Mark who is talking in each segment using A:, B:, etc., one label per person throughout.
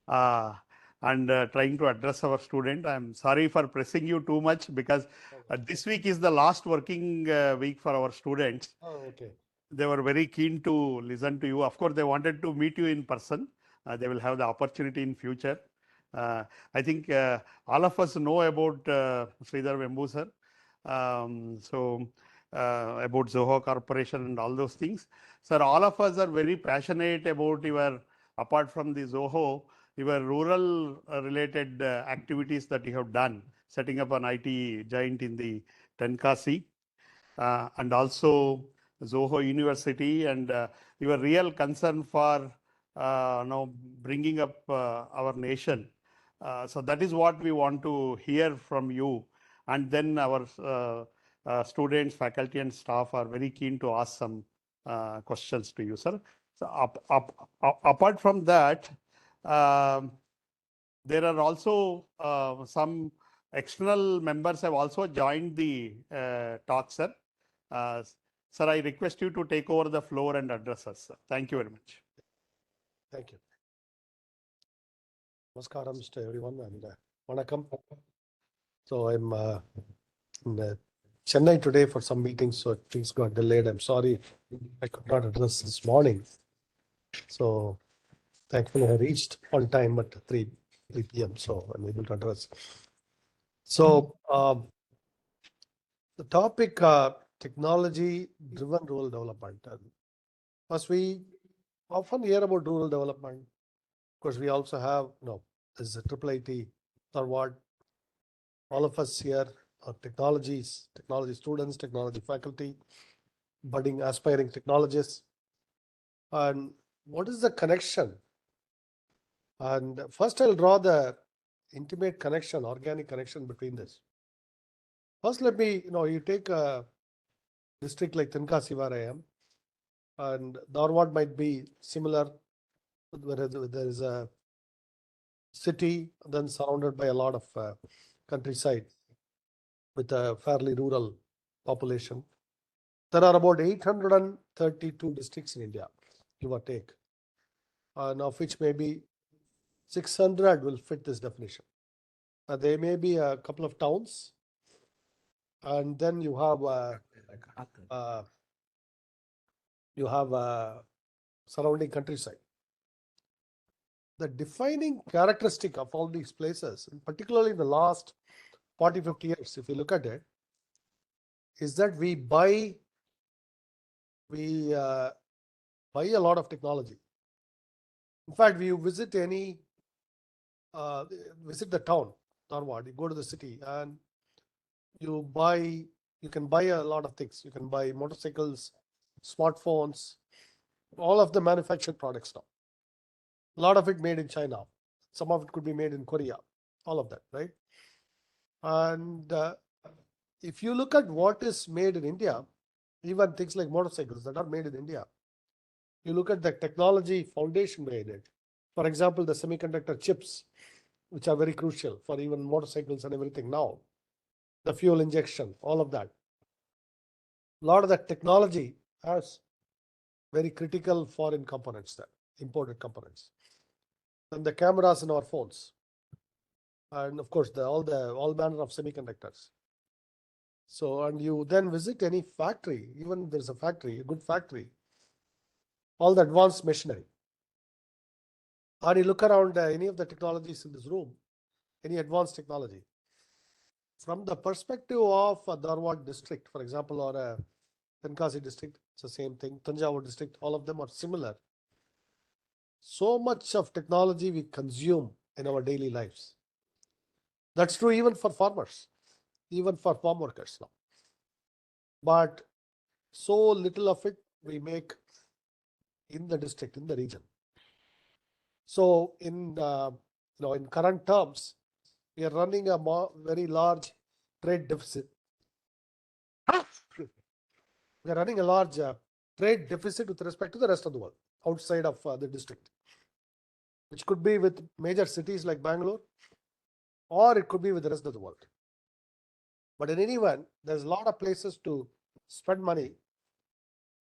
A: uh, and trying to address our student. I'm sorry for pressing you too much because this week is the last working week for our students.
B: Oh, okay.
A: They were very keen to listen to you. Of course, they wanted to meet you in person. They will have the opportunity in future. I think all of us know about Sridhar Vembu sir. About Zoho Corporation and all those things. Sir, all of us are very passionate about your, apart from the Zoho, your rural related activities that you have done, setting up an IT giant in the Tenkasi, and also Zoho University, and your real concern for now bringing up our nation. So that is what we want to hear from you. And then our students, faculty, and staff are very keen to ask some questions to you, sir. So apart from that, um there are also some external members have also joined the talk, sir. Uh, Sir, I request you to take over the floor and address us, sir. Thank you very much.
B: Thank you. Namaskaram to everyone and Vanakkam. So I'm in Chennai today for some meetings, so things got delayed. I'm sorry I could not address this morning. So thankfully I reached on time at 3 p.m. So I'm able to address. So the topic technology-driven rural development. First, we often hear about rural development. Of course, we also have, this is a IIIT Dharwad. All of us here are technology students, technology faculty, budding, aspiring technologists. And what is the connection? And first, I'll draw the intimate connection, organic connection between this. First, let me, you take a district like Tenkasi where I am, and Dharwad might be similar, where there is a city, then surrounded by a lot of countryside with a fairly rural population. There are about 832 districts in India, give or take, and of which maybe 600 will fit this definition. There may be a couple of towns, and then you have surrounding countryside. The defining characteristic of all these places, and particularly in the last 40, 50 years, if you look at it, is that we buy a lot of technology. In fact, you visit the town, Dharwad, you go to the city and you can buy a lot of things. You can buy motorcycles, smartphones, all of the manufactured products now. A lot of it made in China. Some of it could be made in Korea, all of that, right? And if you look at what is made in India, even things like motorcycles that are made in India, you look at the technology foundation behind it. For example, the semiconductor chips, which are very crucial for even motorcycles and everything now, the fuel injection, all of that. A lot of that technology has very critical foreign components there, imported components. And the cameras in our phones. And of course, all manner of semiconductors. So, and you then visit any factory, even if there's a factory, a good factory, all the advanced machinery. Or you look around any of the technologies in this room, any advanced technology. From the perspective of a Dharwad district, for example, or a Tenkasi district, it's the same thing. Tanjavur district, all of them are similar. So much of technology we consume in our daily lives. That's true even for farmers, even for farm workers now. But so little of it we make in the district, in the region. So in in current terms, we are running a very large trade deficit. We are running a large trade deficit with respect to the rest of the world, outside of the district, which could be with major cities like Bangalore, or it could be with the rest of the world. But in any event, there's a lot of places to spend money,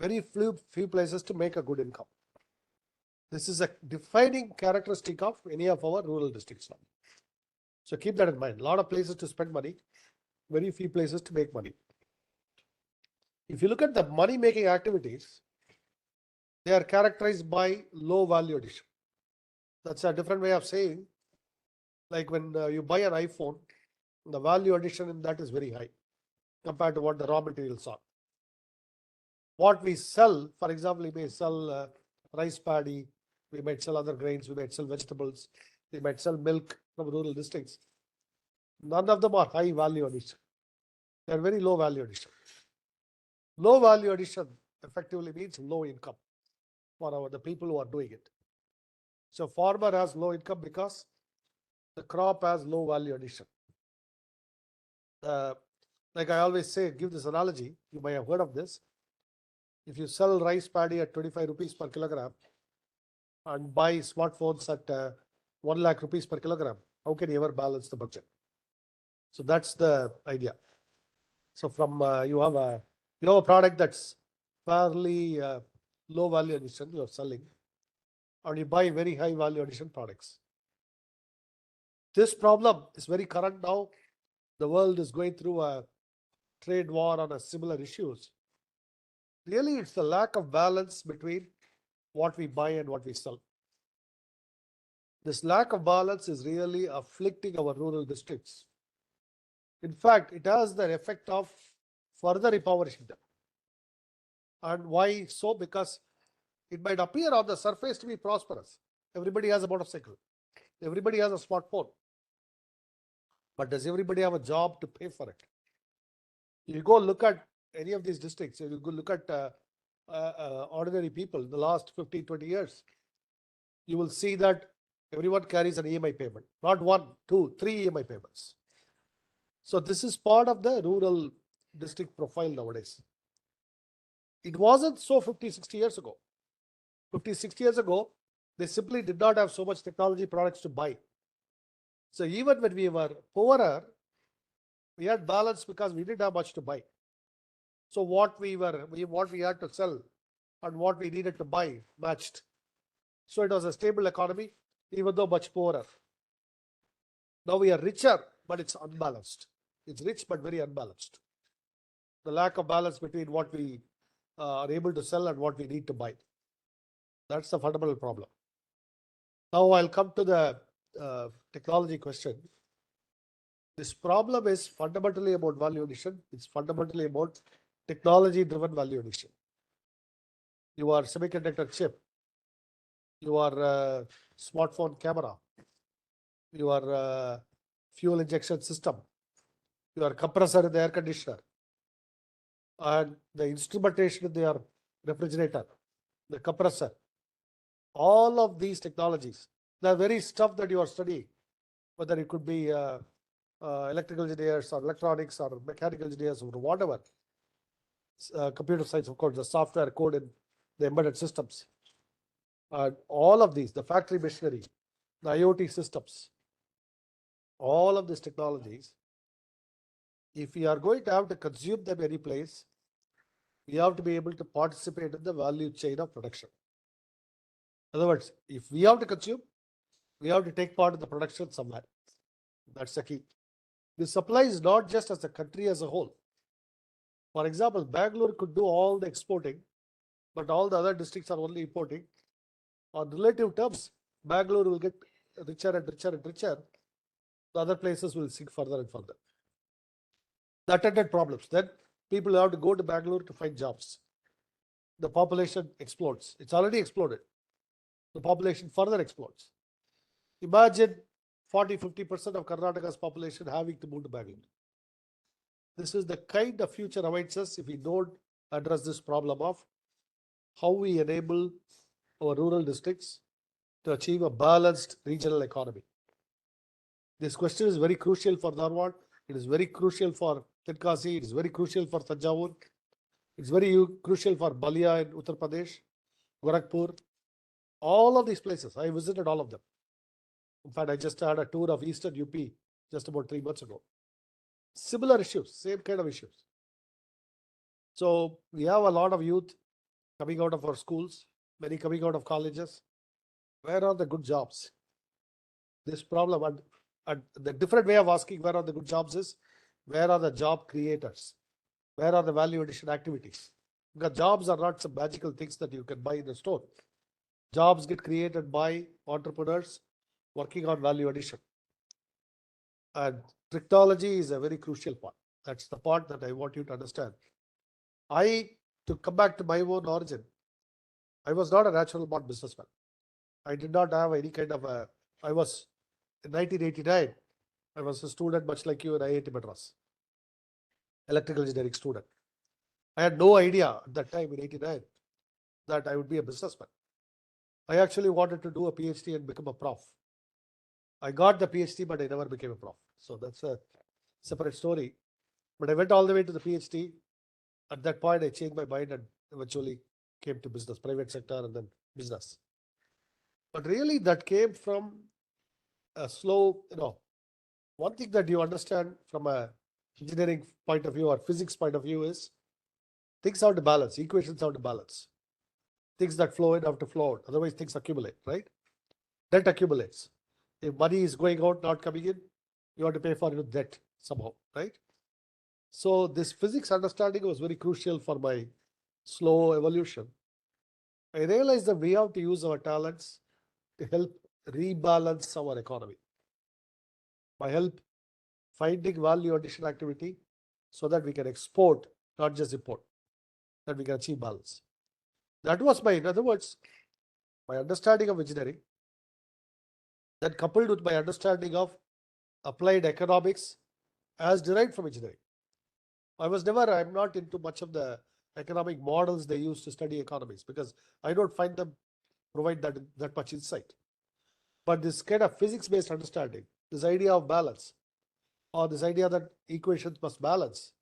B: very few places to make a good income. This is a defining characteristic of any of our rural districts now. So keep that in mind. A lot of places to spend money, very few places to make money. If you look at the money making activities, they are characterized by low value addition. That's a different way of saying, like when you buy an iPhone, the value addition in that is very high compared to what the raw materials are. What we sell, for example, we may sell rice paddy, we might sell other grains, we might sell vegetables, we might sell milk from rural districts. None of them are high value addition. They are very low value addition. Low value addition effectively means low income for the people who are doing it. So farmer has low income because the crop has low value addition. Like I always say, give this analogy, you may have heard of this. If you sell rice paddy at 25 rupees per kilogram and buy smartphones at 1 lakh rupees per kilogram, how can you ever balance the budget? So that's the idea. So from you have a product that's fairly low value addition you're selling, and you buy very high value addition products. This problem is very current now. The world is going through a trade war on a similar issues. Really, it's the lack of balance between what we buy and what we sell. This lack of balance is really afflicting our rural districts. In fact, it has the effect of further impoverishing them. And why so? Because it might appear on the surface to be prosperous. Everybody has a motorcycle. Everybody has a smartphone. But does everybody have a job to pay for it? You go look at any of these districts, you go look at ordinary people in the last 15, 20 years, you will see that everyone carries an EMI payment, not 1, 2, 3 EMI payments. So this is part of the rural district profile nowadays. It wasn't so 50, 60 years ago. 50, 60 years ago, they simply did not have so much technology products to buy. So even when we were poorer, we had balance because we didn't have much to buy. So what we had to sell and what we needed to buy matched. So it was a stable economy, even though much poorer. Now we are richer, but it's unbalanced. It's rich, but very unbalanced. The lack of balance between what we are able to sell and what we need to buy. That's the fundamental problem. Now I'll come to the technology question. This problem is fundamentally about value addition. It's fundamentally about technology-driven value addition. Your semiconductor chip, your smartphone camera, your fuel injection system, your compressor in the air conditioner, and the instrumentation in your refrigerator, the compressor. All of these technologies, the very stuff that you are studying, whether it could be electrical engineers or electronics or mechanical engineers or whatever, computer science, of course, the software code in the embedded systems, all of these, the factory machinery, the IoT systems, all of these technologies, if we are going to have to consume them any place, we have to be able to participate in the value chain of production. In other words, if we have to consume, we have to take part in the production somewhere. That's the key. This applies not just as a country as a whole. For example, Bangalore could do all the exporting, but all the other districts are only importing. On relative terms, Bangalore will get richer and richer and richer. The other places will sink further and further. The attendant problems. Then people have to go to Bangalore to find jobs. The population explodes. It's already exploded. The population further explodes. Imagine 40-50% of Karnataka's population having to move to Bangalore. This is the kind of future awaits us if we don't address this problem of how we enable our rural districts to achieve a balanced regional economy. This question is very crucial for Dharwad. It is very crucial for Tenkasi. It is very crucial for Tanjavur. It's very crucial for Balia in Uttar Pradesh, Gorakhpur. All of these places, I visited all of them. In fact, I just had a tour of Eastern UP just about 3 months ago. Similar issues, same kind of issues. So we have a lot of youth coming out of our schools, many coming out of colleges. where are the good jobs? This problem, and the different way of asking where are the good jobs is, where are the job creators? Where are the value addition activities? Because jobs are not some magical things that you can buy in a store. Jobs get created by entrepreneurs working on value addition. And technology is a very crucial part. That's the part that I want you to understand. To come back to my own origin, I was not a natural born businessman. I did not have any kind of a, I was in 1989, I was a student much like you in IIT Madras, electrical engineering student. I had no idea at that time in 89 that I would be a businessman. I actually wanted to do a PhD and become a prof. I got the PhD, but I never became a prof. So that's a separate story. But I went all the way to the PhD. At that point, I changed my mind and eventually came to business, private sector, and then business. But really, that came from a slow, one thing that you understand from a engineering point of view or physics point of view is things have to balance, equations have to balance. Things that flow in have to flow out, otherwise things accumulate, right? Debt accumulates. If money is going out, not coming in, you have to pay for it with debt somehow, right? So this physics understanding was very crucial for my slow evolution. I realized that we have to use our talents to help rebalance our economy by help finding value addition activity so that we can export, not just import, that we can achieve balance. That was in other words, my understanding of engineering, that coupled with my understanding of applied economics as derived from engineering. I'm not into much of the economic models they use to study economies because I don't find them provide that much insight. But this kind of physics-based understanding, this idea of balance, or this idea that equations must balance,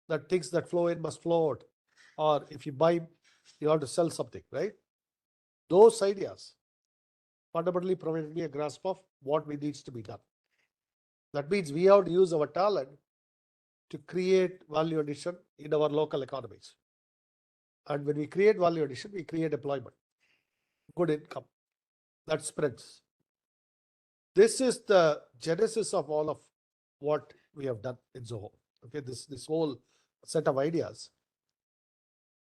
B: that things that flow in must flow out, or if you buy, you have to sell something, right? Those ideas fundamentally provided me a grasp of what needs to be done. That means we have to use our talent to create value addition in our local economies. And when we create value addition, we create employment, good income that spreads. This is the genesis of all of what we have done in Zoho. Okay, this whole set of ideas.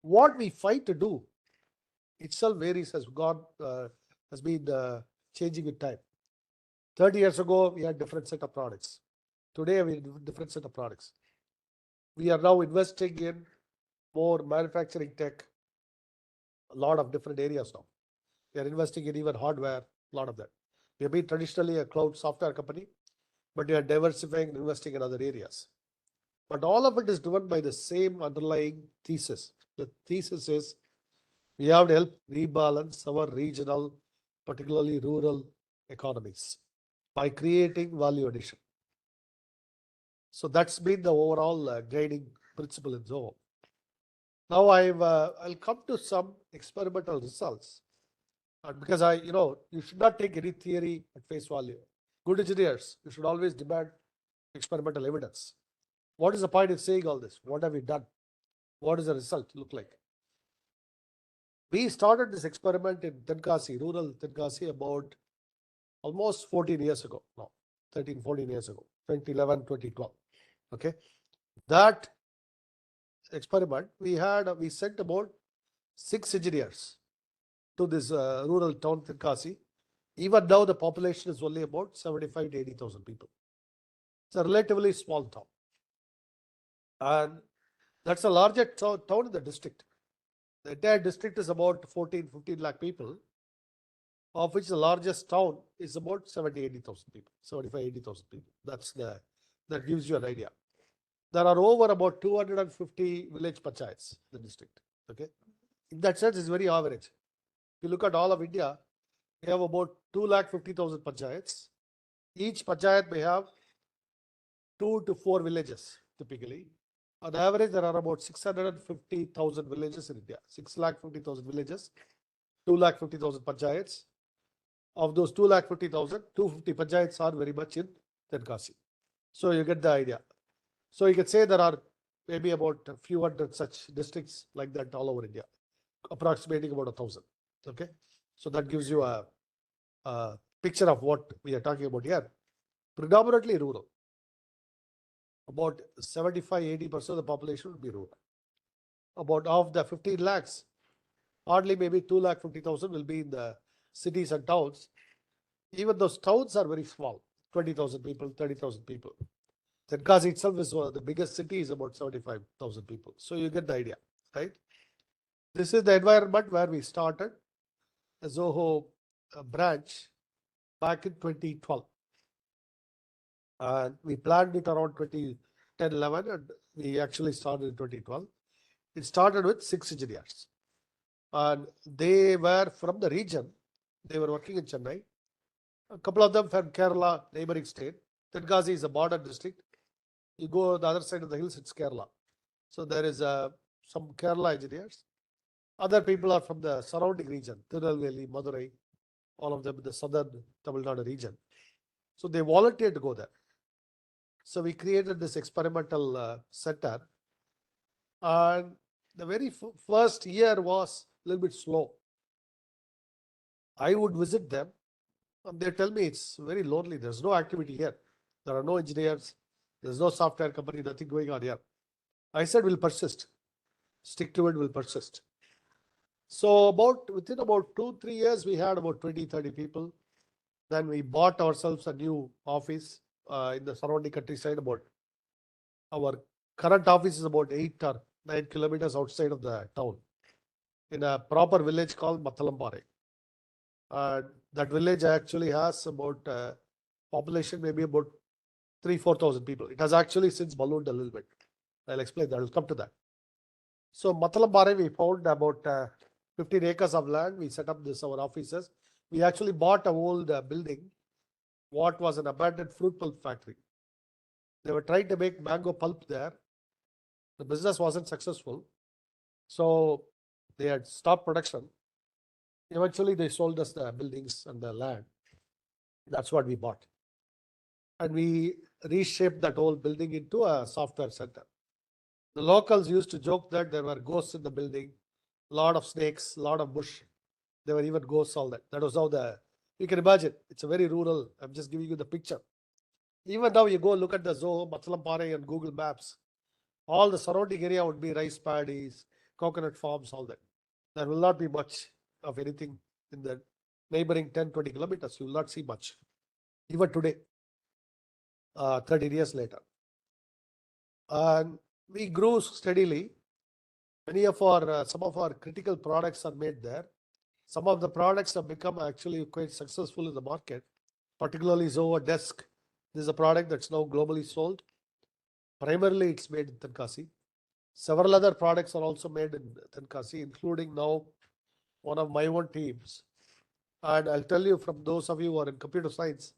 B: What we fight to do itself varies, has been changing with time. 30 years ago, we had different set of products. Today, we have different set of products. We are now investing in more manufacturing tech, a lot of different areas now. We are investing in even hardware, a lot of that. We have been traditionally a cloud software company, but we are diversifying and investing in other areas. But all of it is driven by the same underlying thesis. The thesis is we have to help rebalance our regional, particularly rural economies by creating value addition. So that's been the overall guiding principle in Zoho. Now I'll come to some experimental results. And because you should not take any theory at face value. Good engineers, you should always demand experimental evidence. What is the point in saying all this? What have we done? What does the result look like? We started this experiment in Tenkasi, rural Tenkasi, about almost 14 years ago. No, 13, 14 years ago, 2011, 2012. Okay. That experiment, we sent about 6 engineers to this rural town, Tenkasi. Even now, the population is only about 75 to 80,000 people. It's a relatively small town. And that's the largest town in the district. The entire district is about 15 lakh people, of which the largest town is about 70, 80,000 people, 75, 80,000 people. That gives you an idea. There are over about 250 village panchayats in the district. Okay. In that sense, it's very average. If you look at all of India, we have about 250,000 panchayats. Each panchayat may have 2 to 4 villages typically. On average, there are about 650,000 villages in India. 650,000 villages, 250,000 panchayats. Of those 250,000, 250 panchayats are very much in Tenkasi. So you get the idea. So you can say there are maybe about a few hundred such districts like that all over India, approximating about 1,000. Okay, so that gives you a picture of what we are talking about here. Predominantly rural. About 75-80% of the population will be rural. About of the 15 lakhs, hardly maybe 2,50,000 will be in the cities and towns. Even those towns are very small, 20,000 people, 30,000 people. Tenkasi itself is one of the biggest cities, about 75,000 people. So you get the idea, right? This is the environment where we started a Zoho branch back in 2012. And we planned it around 2010-11, and we actually started in 2012. It started with 6 engineers. And they were from the region. They were working in Chennai. A couple of them from Kerala, neighboring state. Tenkasi is a border district. You go the other side of the hills, it's Kerala. So there is some Kerala engineers. Other people are from the surrounding region, Tirunelveli, Madurai, all of them in the southern Tamil Nadu region. So they volunteered to go there. So we created this experimental center. And the very first year was a little bit slow. I would visit them and they tell me it's very lonely. There's no activity here. There are no engineers. There's no software company, nothing going on here. I said, we'll persist. Stick to it, will persist. So within about 2-3 years, we had about 20-30 people. Then we bought ourselves a new office in the surrounding countryside. About our current office is about 8 or 9 kilometers outside of the town, in a proper village called Mathalambare. That village actually has about population maybe about 3,000-4,000 people. It has actually since ballooned a little bit. I'll explain that. I'll come to that. So Mathalambare, we found about 15 acres of land. We set up our offices. We actually bought an old building, what was an abandoned fruit pulp factory. They were trying to make mango pulp there. The business wasn't successful. So they had stopped production. Eventually, they sold us the buildings and the land. That's what we bought. And we reshaped that whole building into a software center. The locals used to joke that there were ghosts in the building, a lot of snakes, a lot of bush. There were even ghosts, all that. That was how you can imagine. It's a very rural, I'm just giving you the picture. Even now, you go look at the Zoho, Mathalambare and Google Maps. All the surrounding area would be rice paddies, coconut farms, all that. There will not be much of anything in the neighboring 10-20 kilometers. You will not see much. Even today, 30 years later. And we grew steadily. Some of our critical products are made there. Some of the products have become actually quite successful in the market, particularly Zoho Desk. This is a product that's now globally sold. Primarily, it's made in Tenkasi. Several other products are also made in Tenkasi, including now one of my own teams. And I'll tell you, from those of you who are in computer science,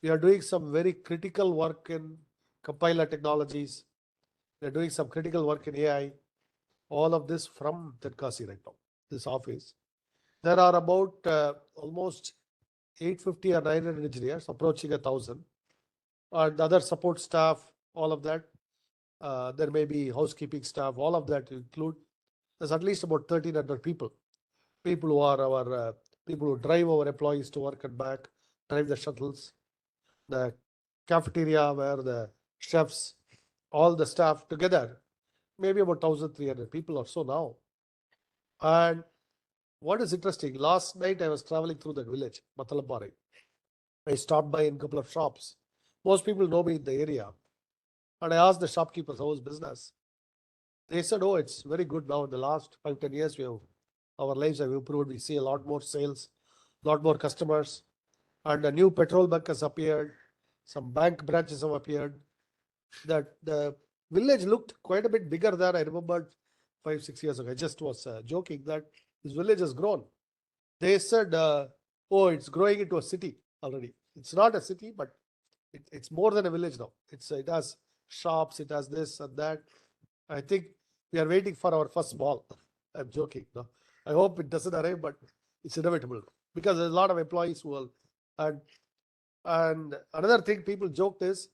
B: we are doing some very critical work in compiler technologies. We are doing some critical work in AI. All of this from Tenkasi right now, this office. There are about almost 850 or 900 engineers, approaching 1,000. And other support staff, all of that. There may be housekeeping staff, all of that include. There's at least about 1,300 people. People who are our people who drive our employees to work and back, drive the shuttles, the cafeteria where the chefs, all the staff together, maybe about 1,300 people or so now. And what is interesting, last night I was traveling through that village, Mathalambare. I stopped by in a couple of shops. Most people know me in the area. And I asked the shopkeepers, how is business? They said, oh, it's very good now. In the last 5-10 years, our lives have improved. We see a lot more sales, a lot more customers. And a new petrol bunk has appeared. Some bank branches have appeared. That the village looked quite a bit bigger than I remembered 5-6 years ago. I just was joking that this village has grown. They said, oh, it's growing into a city already. It's not a city, but it's more than a village now. It has shops, it has this and that. I think we are waiting for our first ball. I'm joking. No? I hope it doesn't arrive, but it's inevitable because there's a lot of employees who will. And another thing people joked is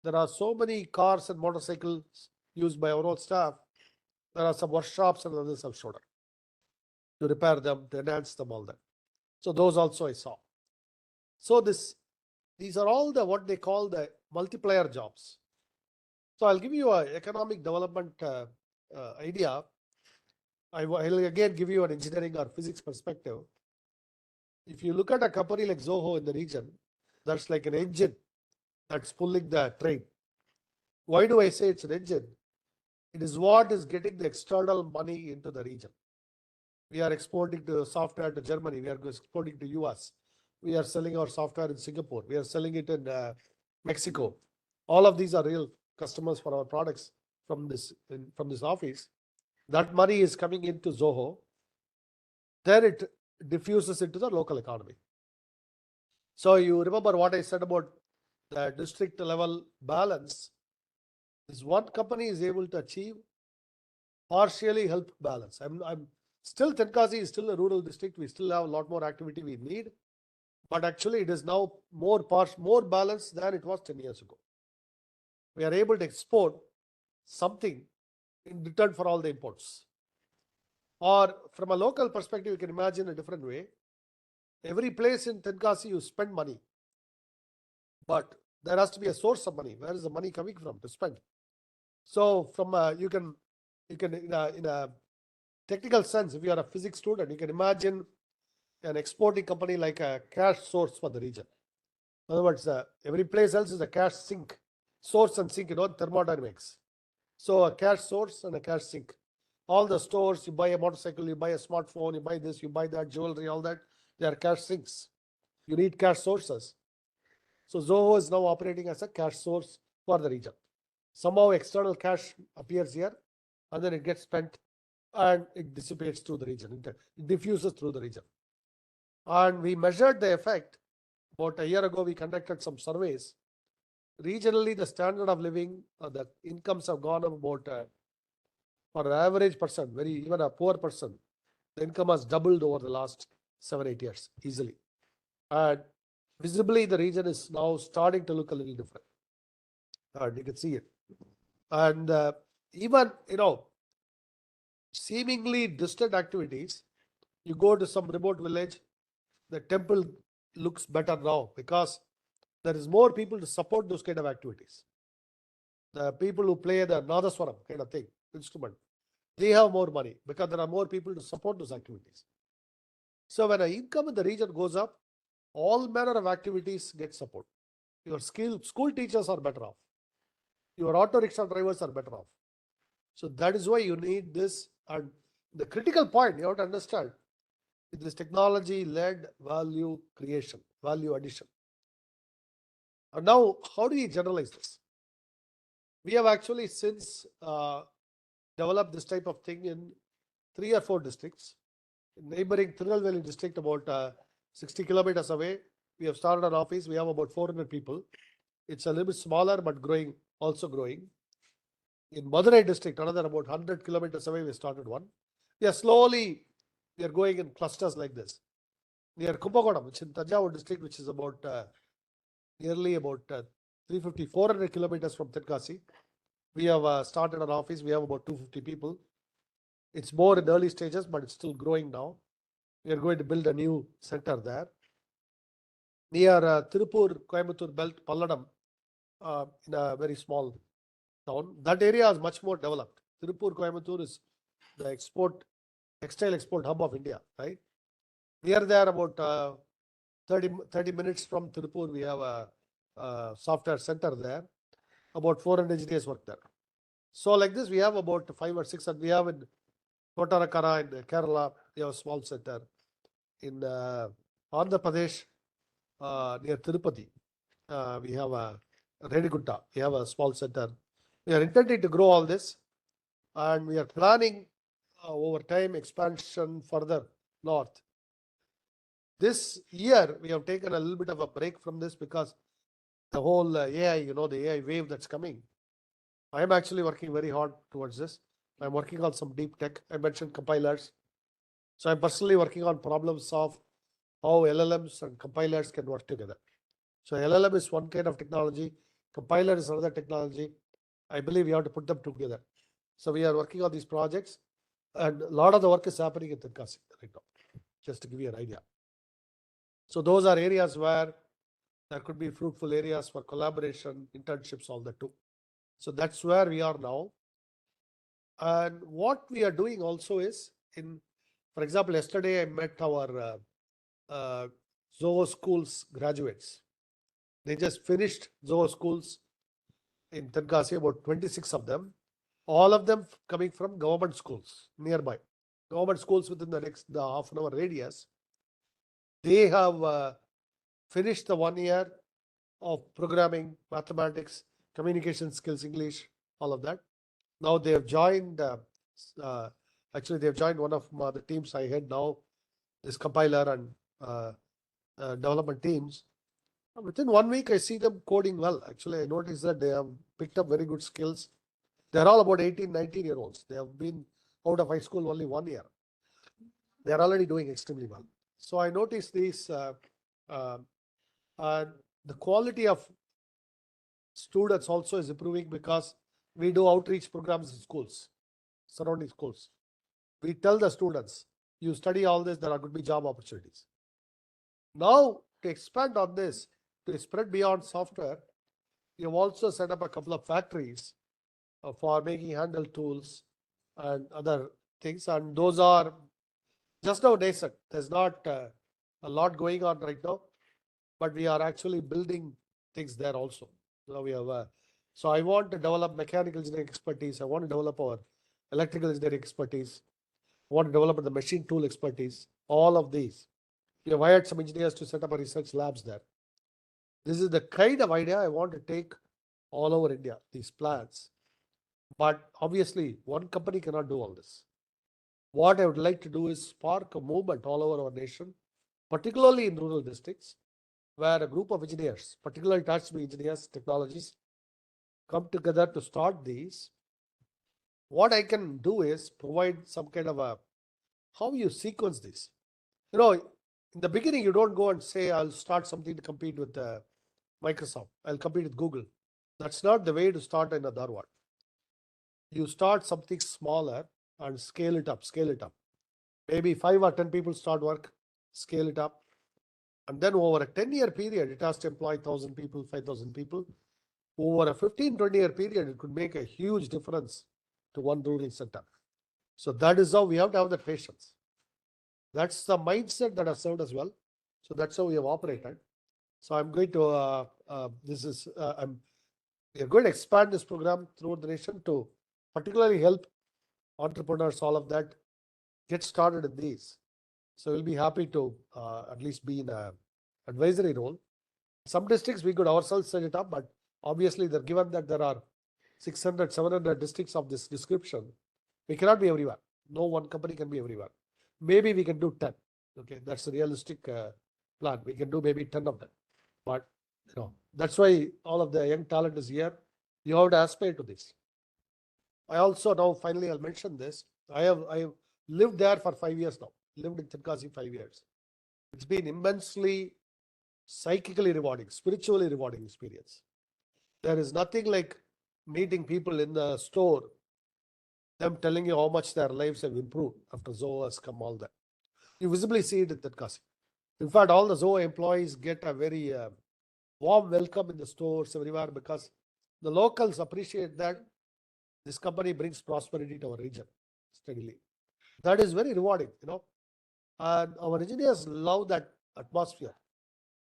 B: there are so many cars and motorcycles used by our own staff. There are some workshops and others have showed up to repair them, to enhance them, all that. So those also I saw. So these are all the what they call the multiplier jobs. So I'll give you an economic development idea. I'll again give you an engineering or physics perspective. If you look at a company like Zoho in the region, that's like an engine that's pulling the train. Why do I say it's an engine? It is what is getting the external money into the region. We are exporting the software to Germany. We are exporting to US. We are selling our software in Singapore. We are selling it in Mexico. All of these are real customers for our products from this office. That money is coming into Zoho. Then it diffuses into the local economy. So you remember what I said about the district level balance. This one company is able to achieve partially help balance. I'm still, Tenkasi is still a rural district. We still have a lot more activity we need, but actually it is now more balanced than it was 10 years ago. We are able to export something in return for all the imports. Or from a local perspective, you can imagine a different way. Every place in Tenkasi you spend money, but there has to be a source of money. Where is the money coming from to spend? So from you can in a technical sense, if you are a physics student, you can imagine an exporting company like a cash source for the region. In other words, every place else is a cash sink, source and sink, thermodynamics. So a cash source and a cash sink. All the stores, you buy a motorcycle, you buy a smartphone, you buy this, you buy that, jewelry, all that, they are cash sinks. You need cash sources. So Zoho is now operating as a cash source for the region. Somehow external cash appears here, and then it gets spent and it dissipates through the region. It diffuses through the region. And we measured the effect. About a year ago, we conducted some surveys. Regionally, the standard of living, the incomes have gone up about, for an average person, even a poor person, the income has doubled over the last 7-8 years easily. And visibly, the region is now starting to look a little different. And you can see it. And even, seemingly distant activities, you go to some remote village, the temple looks better now because there is more people to support those kind of activities. The people who play the Nadaswaram kind of thing, instrument, they have more money because there are more people to support those activities. So when an income in the region goes up, all manner of activities get support. Your school teachers are better off. Your auto rickshaw drivers are better off. So that is why you need this. And the critical point you have to understand is this technology-led value creation, value addition. And now, how do we generalize this? We have actually since developed this type of thing in 3 or 4 districts. In neighboring Tirunelveli district, about 60 kilometers away, we have started an office. We have about 400 people. It's a little bit smaller, but growing, also growing. In Madurai district, another about 100 kilometers away, we started one. We are going in clusters like this. Near Kumbakonam, which is in Tanjavur district, which is about nearly about 350, 400 kilometers from Tenkasi. We have started an office. We have about 250 people. It's more in the early stages, but it's still growing now. We are going to build a new center there. Near Tirupur, Coimbatore belt, Palladam, in a very small town. That area is much more developed. Tirupur, Coimbatore is the textile export hub of India, right? We are there about 30 minutes from Tirupur. We have a software center there. About 400 engineers work there. So like this, we have about 5 or 6, and we have in Kottarakara in Kerala, we have a small center. In Andhra Pradesh, near Tirupati, we have a Redigutta, we have a small center. We are intending to grow all this, and we are planning over time expansion further north. This year, we have taken a little bit of a break from this because the whole AI, the AI wave that's coming. I am actually working very hard towards this. I'm working on some deep tech. I mentioned compilers. So I'm personally working on problems of how LLMs and compilers can work together. So LLM is one kind of technology. Compiler is another technology. I believe we have to put them together. So we are working on these projects, and a lot of the work is happening in Tenkasi right now, just to give you an idea. So those are areas where There could be fruitful areas for collaboration, internships, all that too. So that's where we are now. And what we are doing also is for example, yesterday I met our Zoho schools graduates. They just finished Zoho schools in Tenkasi, about 26 of them, all of them coming from government schools nearby. Government schools within the next half an hour radius. They have finished the 1 year of programming, mathematics, communication skills, English, all of that. Now they have joined, actually they have joined one of the teams I head now, this compiler and development teams. Within 1 week, I see them coding well. Actually, I noticed that they have picked up very good skills. They're all about 18, 19-year-olds. They have been out of high school only 1 year. They're already doing extremely well. So I noticed these, and the quality of students also is improving because we do outreach programs in schools, surrounding schools. We tell the students, you study all this, there are going to be job opportunities. Now, to expand on this, to spread beyond software, we have also set up a couple of factories for making handle tools and other things. And those are just now nascent. There's not a lot going on right now, but we are actually building things there also. Now we have, so I want to develop mechanical engineering expertise. I want to develop our electrical engineering expertise. I want to develop the machine tool expertise. All of these. We have hired some engineers to set up a research labs there. This is the kind of idea I want to take all over India, these plans. But obviously, one company cannot do all this. What I would like to do is spark a movement all over our nation, particularly in rural districts, where a group of engineers, particularly attached to engineers, technologies, come together to start these. What I can do is provide some kind of how you sequence this. In the beginning, you don't go and say, I'll start something to compete with Microsoft. I'll compete with Google. That's not the way to start in a Dharwad. You start something smaller and scale it up. Maybe 5 or 10 people start work, scale it up. And then over a 10-year period, it has to employ 1,000 people, 5,000 people. Over a 15-20-year period, it could make a huge difference to one rural center. So that is how we have to have that patience. That's the mindset that has served us well. So that's how we have operated. So I'm going to, we are going to expand this program throughout the nation to particularly help entrepreneurs, all of that, get started in these. So we'll be happy to at least be in an advisory role. Some districts we could ourselves set it up, but obviously they're given that there are 600, 700 districts of this description. We cannot be everywhere. No one company can be everywhere. Maybe we can do 10. Okay, that's a realistic plan. We can do maybe 10 of them. But that's why all of the young talent is here. You have to aspire to this. I also now finally I'll mention this. I have lived there for 5 years now. Lived in Tenkasi 5 years. It's been immensely psychically rewarding, spiritually rewarding experience. There is nothing like meeting people in the store, them telling you how much their lives have improved after Zoho has come, all that. You visibly see it in Tenkasi. In fact, all the Zoho employees get a very warm welcome in the stores everywhere because the locals appreciate that this company brings prosperity to our region steadily. That is very rewarding, and our engineers love that atmosphere.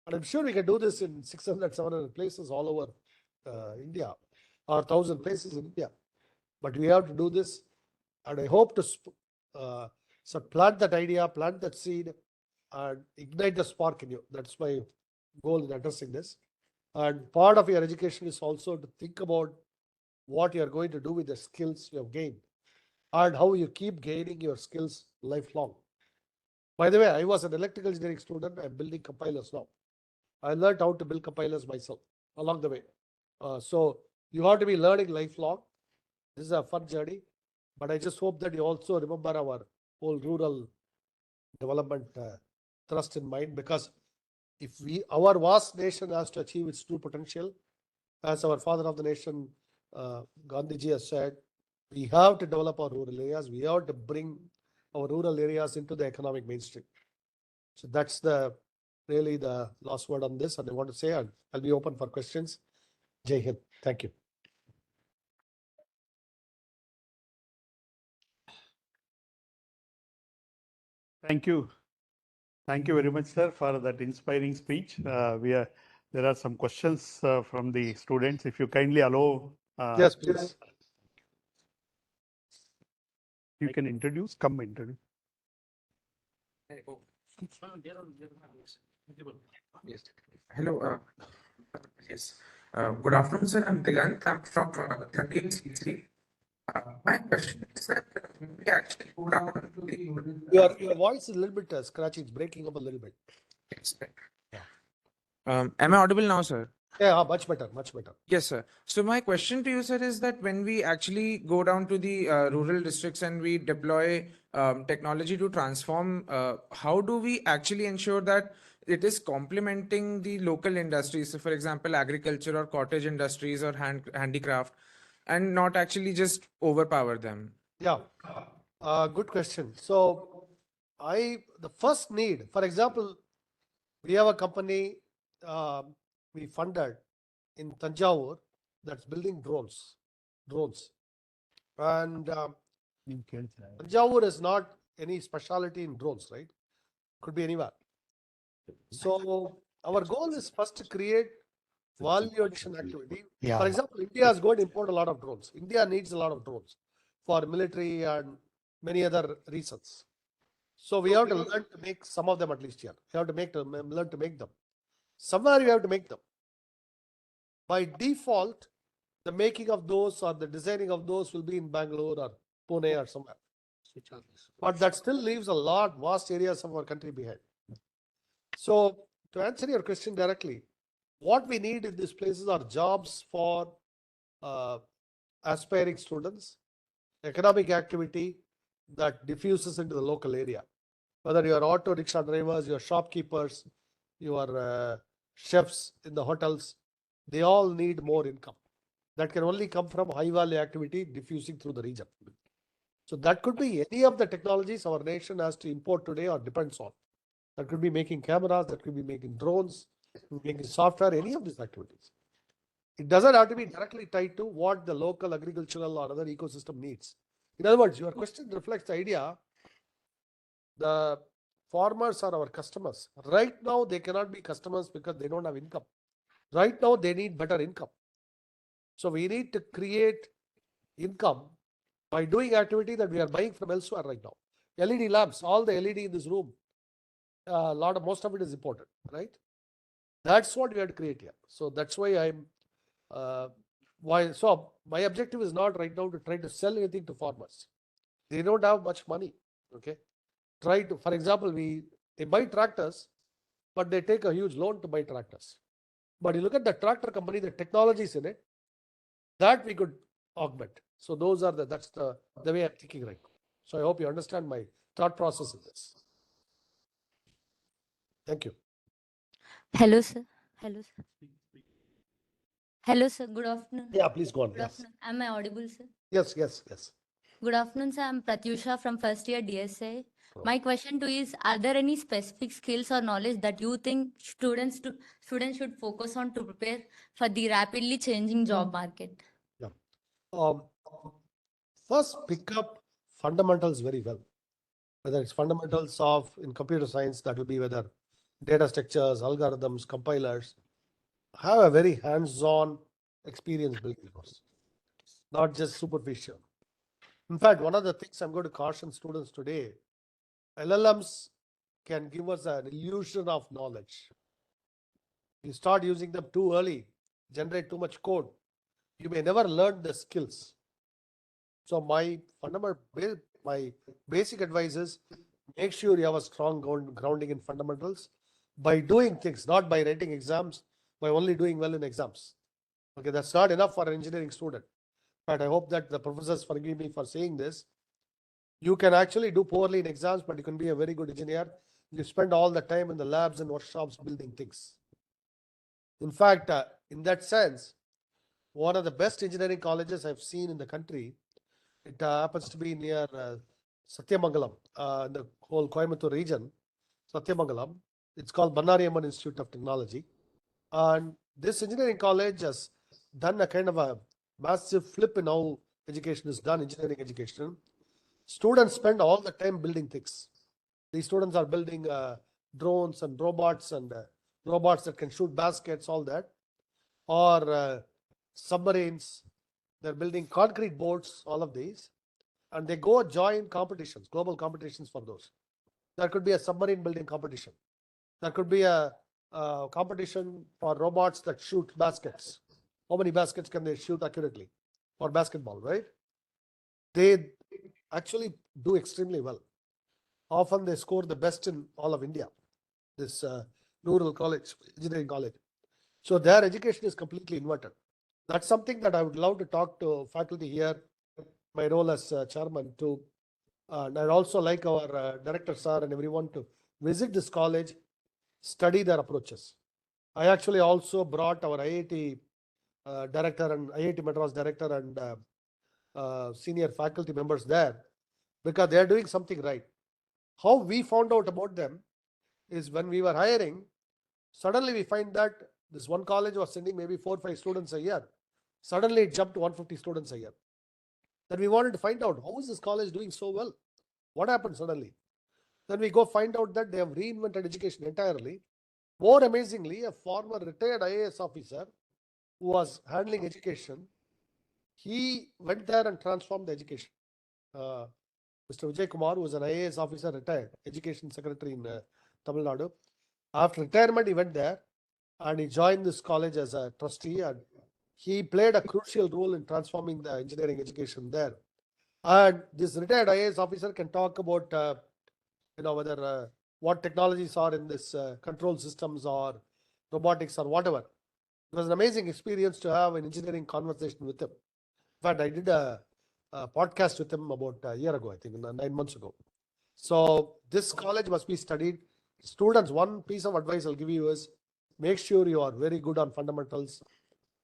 B: And I'm sure we can do this in 600, 700 places all over India, or 1,000 places in India. But we have to do this, and I hope to plant that idea, plant that seed, and ignite the spark in you. That's my goal in addressing this. And part of your education is also to think about what you're going to do with the skills you have gained and how you keep gaining your skills lifelong. By the way, I was an electrical engineering student. I'm building compilers now. I learned how to build compilers myself along the way. So you have to be learning lifelong. This is a fun journey, but I just hope that you also remember our whole rural development thrust in mind, because if our vast nation has to achieve its true potential, as our father of the nation, Gandhiji, has said, we have to develop our rural areas. We have to bring our rural areas into the economic mainstream. So that's the really the last word on this, and I want to say, and I'll be open for questions. Jai Hind. Thank you.
A: Thank you. Thank you very much, sir, for that inspiring speech. There are some questions from the students. If you kindly allow,
B: Yes, please.
A: you can introduce. Come introduce.
C: Yes. Hello. Yes. Good afternoon, sir. I'm Digant. I'm from 13C3. My question is that we actually go down to the
B: Your voice is a little bit scratchy. It's breaking up a little bit.
C: Am I audible now, sir?
B: Yeah, much better, much better.
C: Yes, sir. So my question to you, sir, is that when we actually go down to the rural districts and we deploy technology to transform, how do we actually ensure that it is complementing the local industries? So, for example, agriculture or cottage industries or handicraft, and not actually just overpower them?
B: Yeah, good question. So the first need, for example, we have a company we funded in Tanjavur that's building drones. And Tanjavur is not any specialty in drones, right? Could be anywhere. So our goal is first to create value addition activity. For example, India is going to import a lot of drones. India needs a lot of drones for military and many other reasons. So we have to learn to make some of them at least here. We have to learn to make them. Somewhere you have to make them. By default, the making of those or the designing of those will be in Bangalore or Pune or somewhere. But that still leaves a lot, vast areas of our country behind. So to answer your question directly, what we need in these places are jobs for aspiring students, economic activity that diffuses into the local area. Whether you are auto rickshaw drivers, your shopkeepers, your chefs in the hotels, they all need more income. That can only come from high value activity diffusing through the region. So that could be any of the technologies our nation has to import today or depends on. That could be making cameras, that could be making drones, making software, any of these activities. It doesn't have to be directly tied to what the local agricultural or other ecosystem needs. In other words, your question reflects the idea the farmers are our customers. Right now, they cannot be customers because they don't have income. Right now, they need better income. So we need to create income by doing activity that we are buying from elsewhere right now. LED lamps, all the LED in this room, most of it is imported, right? That's what we have to create here. So that's why so my objective is not right now to try to sell anything to farmers. They don't have much money. Okay. For example, they buy tractors, but they take a huge loan to buy tractors. But you look at the tractor company, the technologies in it, that we could augment. So that's the way I'm thinking right now. So I hope you understand my thought process in this. Thank you.
D: Hello, sir. Hello, sir. Hello, sir. Good afternoon.
B: Yeah, please go on.
D: Good
B: Yes.
D: afternoon. Am I audible, sir?
B: Yes.
D: Good afternoon, sir. I'm Pratyusha from first year DSA. My question to you is, are there any specific skills or knowledge that you think students should focus on to prepare for the rapidly changing job market?
B: Yeah. First, pick up fundamentals very well. Whether it's fundamentals in computer science, that will be whether data structures, algorithms, compilers, have a very hands-on experience building those, not just superficial. In fact, one of the things I'm going to caution students today, LLMs can give us an illusion of knowledge. You start using them too early, generate too much code, you may never learn the skills. So my basic advice is make sure you have a strong grounding in fundamentals by doing things, not by writing exams, by only doing well in exams. Okay, that's not enough for an engineering student. But I hope that the professors forgive me for saying this. You can actually do poorly in exams, but you can be a very good engineer. You spend all the time in the labs and workshops building things. In fact, in that sense, one of the best engineering colleges I've seen in the country, it happens to be near Satyamangalam, in the whole Coimbatore region, Satyamangalam. It's called Bannari Amman Institute of Technology. And this engineering college has done a kind of a massive flip in how education is done, engineering education. Students spend all the time building things. These students are building drones and robots that can shoot baskets, all that, or submarines. They're building concrete boats, all of these, and they go join competitions, global competitions for those. There could be a submarine building competition. There could be a competition for robots that shoot baskets. How many baskets can they shoot accurately for basketball, right? They actually do extremely well. Often they score the best in all of India, this rural college, engineering college. So their education is completely inverted. That's something that I would love to talk to faculty here, my role as chairman too. And I'd also like our director sir and everyone to visit this college, study their approaches. I actually also brought our IIT director and IIT Madras director and senior faculty members there because they are doing something right. How we found out about them is when we were hiring, suddenly we find that this one college was sending maybe 4 or 5 students a year. Suddenly it jumped to 150 students a year. Then we wanted to find out how is this college doing so well? What happened suddenly? Then we go find out that they have reinvented education entirely. More amazingly, a former retired IAS officer who was handling education, he went there and transformed the education. Mr. Vijay Kumar, who was an IAS officer, retired, education secretary in Tamil Nadu. After retirement, he went there and he joined this college as a trustee, and he played a crucial role in transforming the engineering education there. And this retired IAS officer can talk about, whether what technologies are in this control systems or robotics or whatever. It was an amazing experience to have an engineering conversation with him. In fact, I did a podcast with him about a year ago, I think 9 months ago. So this college must be studied. Students, one piece of advice I'll give you is make sure you are very good on fundamentals.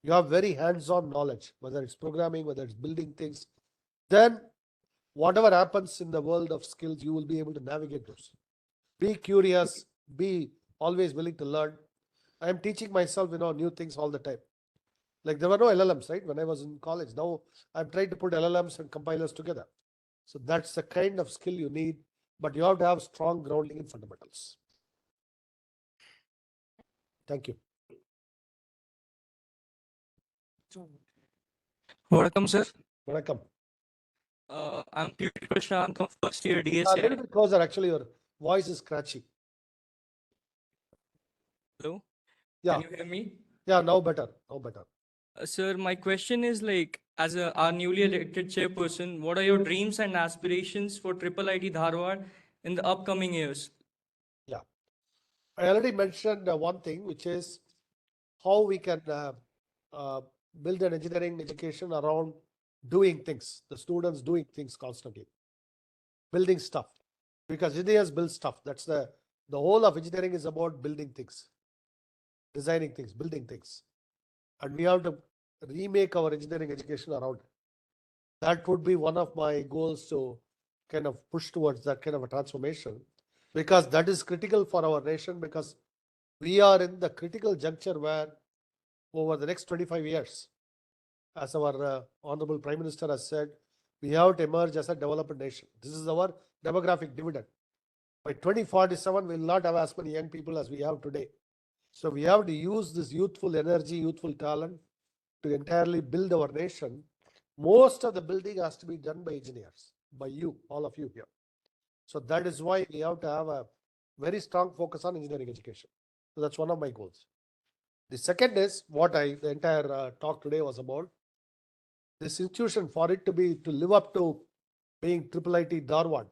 B: You have very hands-on knowledge, whether it's programming, whether it's building things. Then whatever happens in the world of skills, you will be able to navigate those. Be curious, be always willing to learn. I am teaching myself, new things all the time. Like there were no LLMs, right? When I was in college. Now I've tried to put LLMs and compilers together. So that's the kind of skill you need, but you have to have strong grounding in fundamentals. Thank you.
E: Welcome, sir.
B: Welcome.
E: I'm P.T. Krishna. I'm from first year
B: A
E: DSA.
B: little bit closer, actually, your voice is scratchy.
E: Hello?
B: Yeah.
E: Can you hear me?
B: Yeah, now better. Now better.
E: Sir, my question is like, as our newly elected chairperson, what are your dreams and aspirations for IIIT Dharwad in the upcoming years?
B: Yeah. I already mentioned one thing, which is how we can build an engineering education around doing things, the students doing things constantly, building stuff, because engineers build stuff. That's the whole of engineering is about building things, designing things, building things. And we have to remake our engineering education around it. That would be one of my goals to kind of push towards that kind of a transformation, because that is critical for our nation, because we are in the critical juncture where over the next 25 years, as our Honorable Prime Minister has said, we have to emerge as a developed nation. This is our demographic dividend. By 2047, we will not have as many young people as we have today. So we have to use this youthful energy, youthful talent to entirely build our nation. Most of the building has to be done by engineers, by you, all of you here. So that is why we have to have a very strong focus on engineering education. So that's one of my goals. The second is what the entire talk today was about. This institution, for it to live up to being IIIT Dharwad,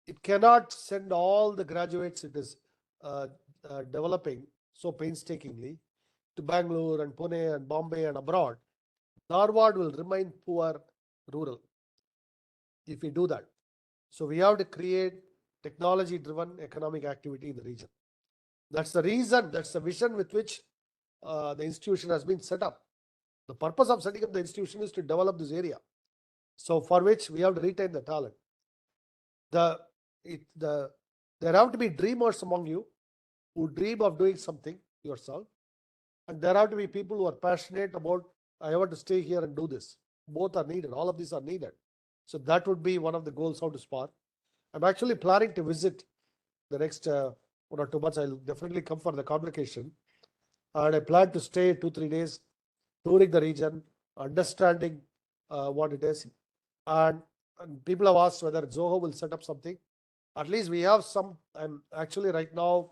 B: it cannot send all the graduates it is developing so painstakingly to Bangalore and Pune and Bombay and abroad. Dharwad will remain poor, rural, if we do that. So we have to create technology-driven economic activity in the region. That's the reason, that's the vision with which the institution has been set up. The purpose of setting up the institution is to develop this area. So for which we have to retain the talent. There have to be dreamers among you. who dream of doing something yourself. And there have to be people who are passionate about, I want to stay here and do this. Both are needed. All of these are needed. So that would be one of the goals, how to spark. I'm actually planning to visit the next 1 or 2 months. I'll definitely come for the convocation. And I plan to stay 2-3 days, touring the region, understanding what it is. And people have asked whether Zoho will set up something. At least we have some. I'm actually right now,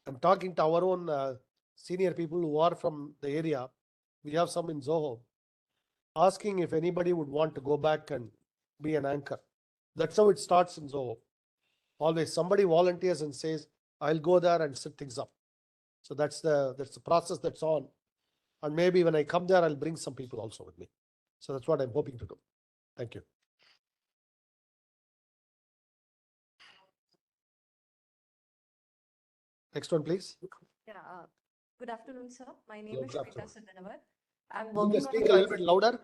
B: I'm talking to our own senior people who are from the area. We have some in Zoho, asking if anybody would want to go back and be an anchor. That's how it starts in Zoho. Always somebody volunteers and says, I'll go there and set things up. So that's the process that's on. And maybe when I come there, I'll bring some people also with me. So that's what I'm hoping to do. Thank you. Next one, please.
F: Yeah, good afternoon, sir. My name is
B: Good
F: Shweta
B: afternoon.
F: Siddhanawar. I'm
B: You
F: working
B: can
F: on
B: speak a little bit louder.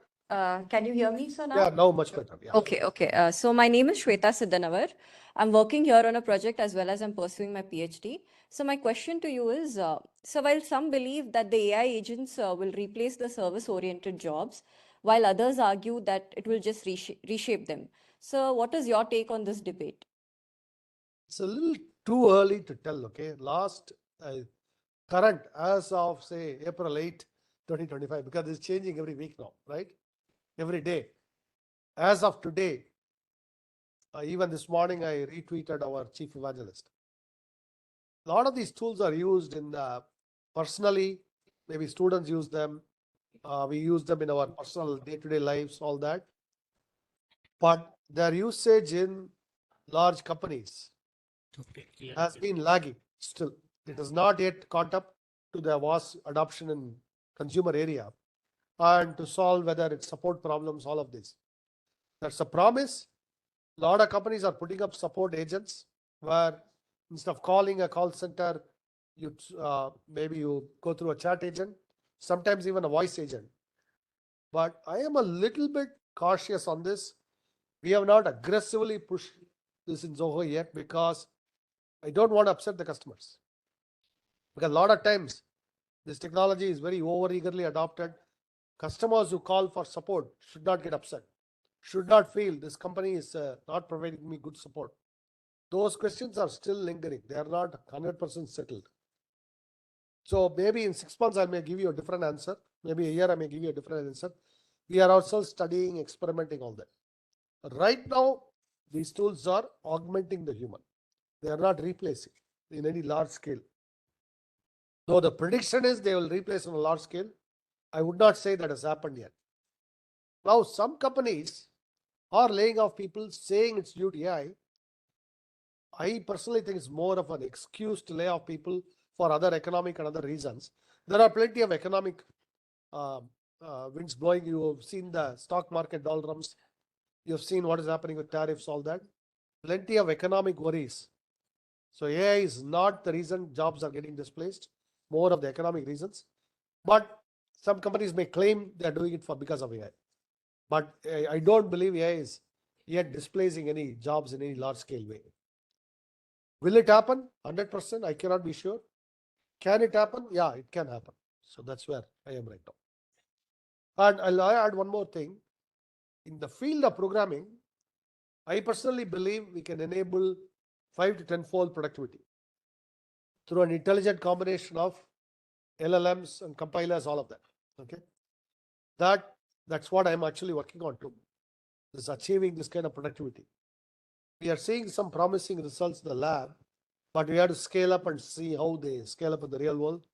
F: Can you hear me, sir, now?
B: Yeah, now much better. Yeah.
F: Okay. So my name is Shweta Siddhanawar. I'm working here on a project as well as I'm pursuing my PhD. So my question to you is, so while some believe that the AI agents will replace the service-oriented jobs, while others argue that it will just reshape them. So what is your take on this debate?
B: It's a little too early to tell, okay? Current as of say April 8, 2025, because it's changing every week now, right? Every day. As of today, even this morning, I retweeted our chief evangelist. A lot of these tools are used in personally, maybe students use them. We use them in our personal day-to-day lives, all that. But their usage in large companies has been lagging still. It has not yet caught up to the vast adoption in consumer area and to solve whether it support problems, all of this. That's a promise. A lot of companies are putting up support agents where instead of calling a call center, maybe you go through a chat agent, sometimes even a voice agent. But I am a little bit cautious on this. We have not aggressively pushed this in Zoho yet because I don't want to upset the customers. Because a lot of times this technology is very over eagerly adopted. Customers who call for support should not get upset, should not feel this company is not providing me good support. Those questions are still lingering. They are not 100% settled. So maybe in 6 months, I may give you a different answer. Maybe a year, I may give you a different answer. We are also studying, experimenting, all that. Right now, these tools are augmenting the human. They are not replacing in any large scale. Though the prediction is they will replace on a large scale, I would not say that has happened yet. Now, some companies are laying off people saying it's due to AI. I personally think it's more of an excuse to lay off people for other economic and other reasons. There are plenty of economic winds blowing. You have seen the stock market doldrums. You have seen what is happening with tariffs, all that. Plenty of economic worries. So AI is not the reason jobs are getting displaced, more of the economic reasons. But some companies may claim they're doing it because of AI. But I don't believe AI is yet displacing any jobs in any large scale way. Will it happen? 100%. I cannot be sure. Can it happen? Yeah, it can happen. So that's where I am right now. And I'll add one more thing. In the field of programming, I personally believe we can enable 5 to 10-fold productivity through an intelligent combination of LLMs and compilers, all of that. Okay, that's what I'm actually working on too. Is achieving this kind of productivity. We are seeing some promising results in the lab, but we have to scale up and see how they scale up in the real world.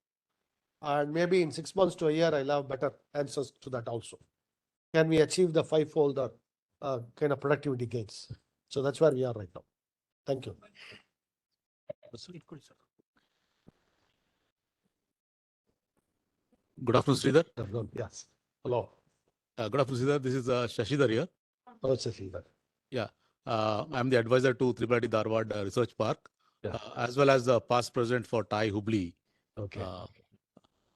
B: And maybe in 6 months to a year, I'll have better answers to that also. Can we achieve the 5-fold kind of productivity gains? So that's where we are right now. Thank you.
G: Good afternoon, Sridhar.
B: Yes. Hello.
G: Good afternoon, Sridhar. This is Shashidhar here.
B: Hello, Sridhar.
G: Yeah. I'm the advisor to IIIT Dharwad Research Park,
B: Yeah.
G: as well as the past president for TAI Hubli.
B: Okay.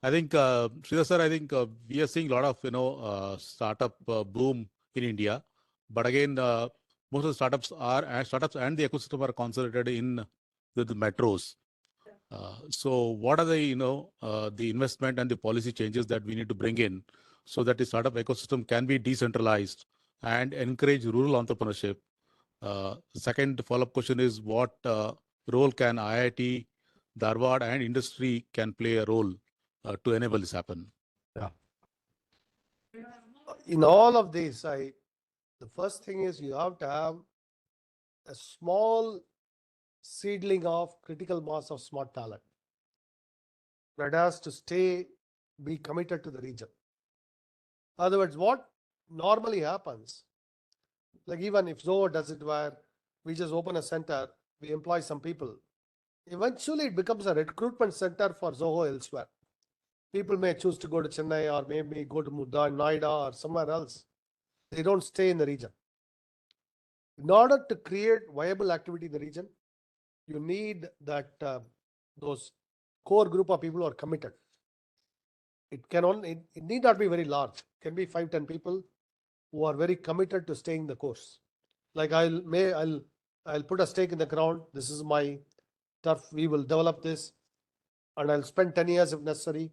G: I think, Sridhar sir, I think we are seeing a lot of, startup boom in India. But again, most of the startups and the ecosystem are concentrated in the metros. So what are the, the investment and the policy changes that we need to bring in so that the startup ecosystem can be decentralized and encourage rural entrepreneurship? Second follow-up question is what role can IIT Dharwad and industry can play a role to enable this happen?
B: In all of this, the first thing is you have to have a small seedling of critical mass of smart talent that has to be committed to the region. In other words, what normally happens, like even if Zoho does it where we just open a center, we employ some people, eventually it becomes a recruitment center for Zoho elsewhere. People may choose to go to Chennai or maybe go to Noida or somewhere else. They don't stay in the region. In order to create viable activity in the region, you need that those core group of people who are committed. It need not be very large. It can be 5-10 people who are very committed to staying the course. Like I'll put a stake in the ground. This is my turf. We will develop this, and I'll spend 10 years if necessary.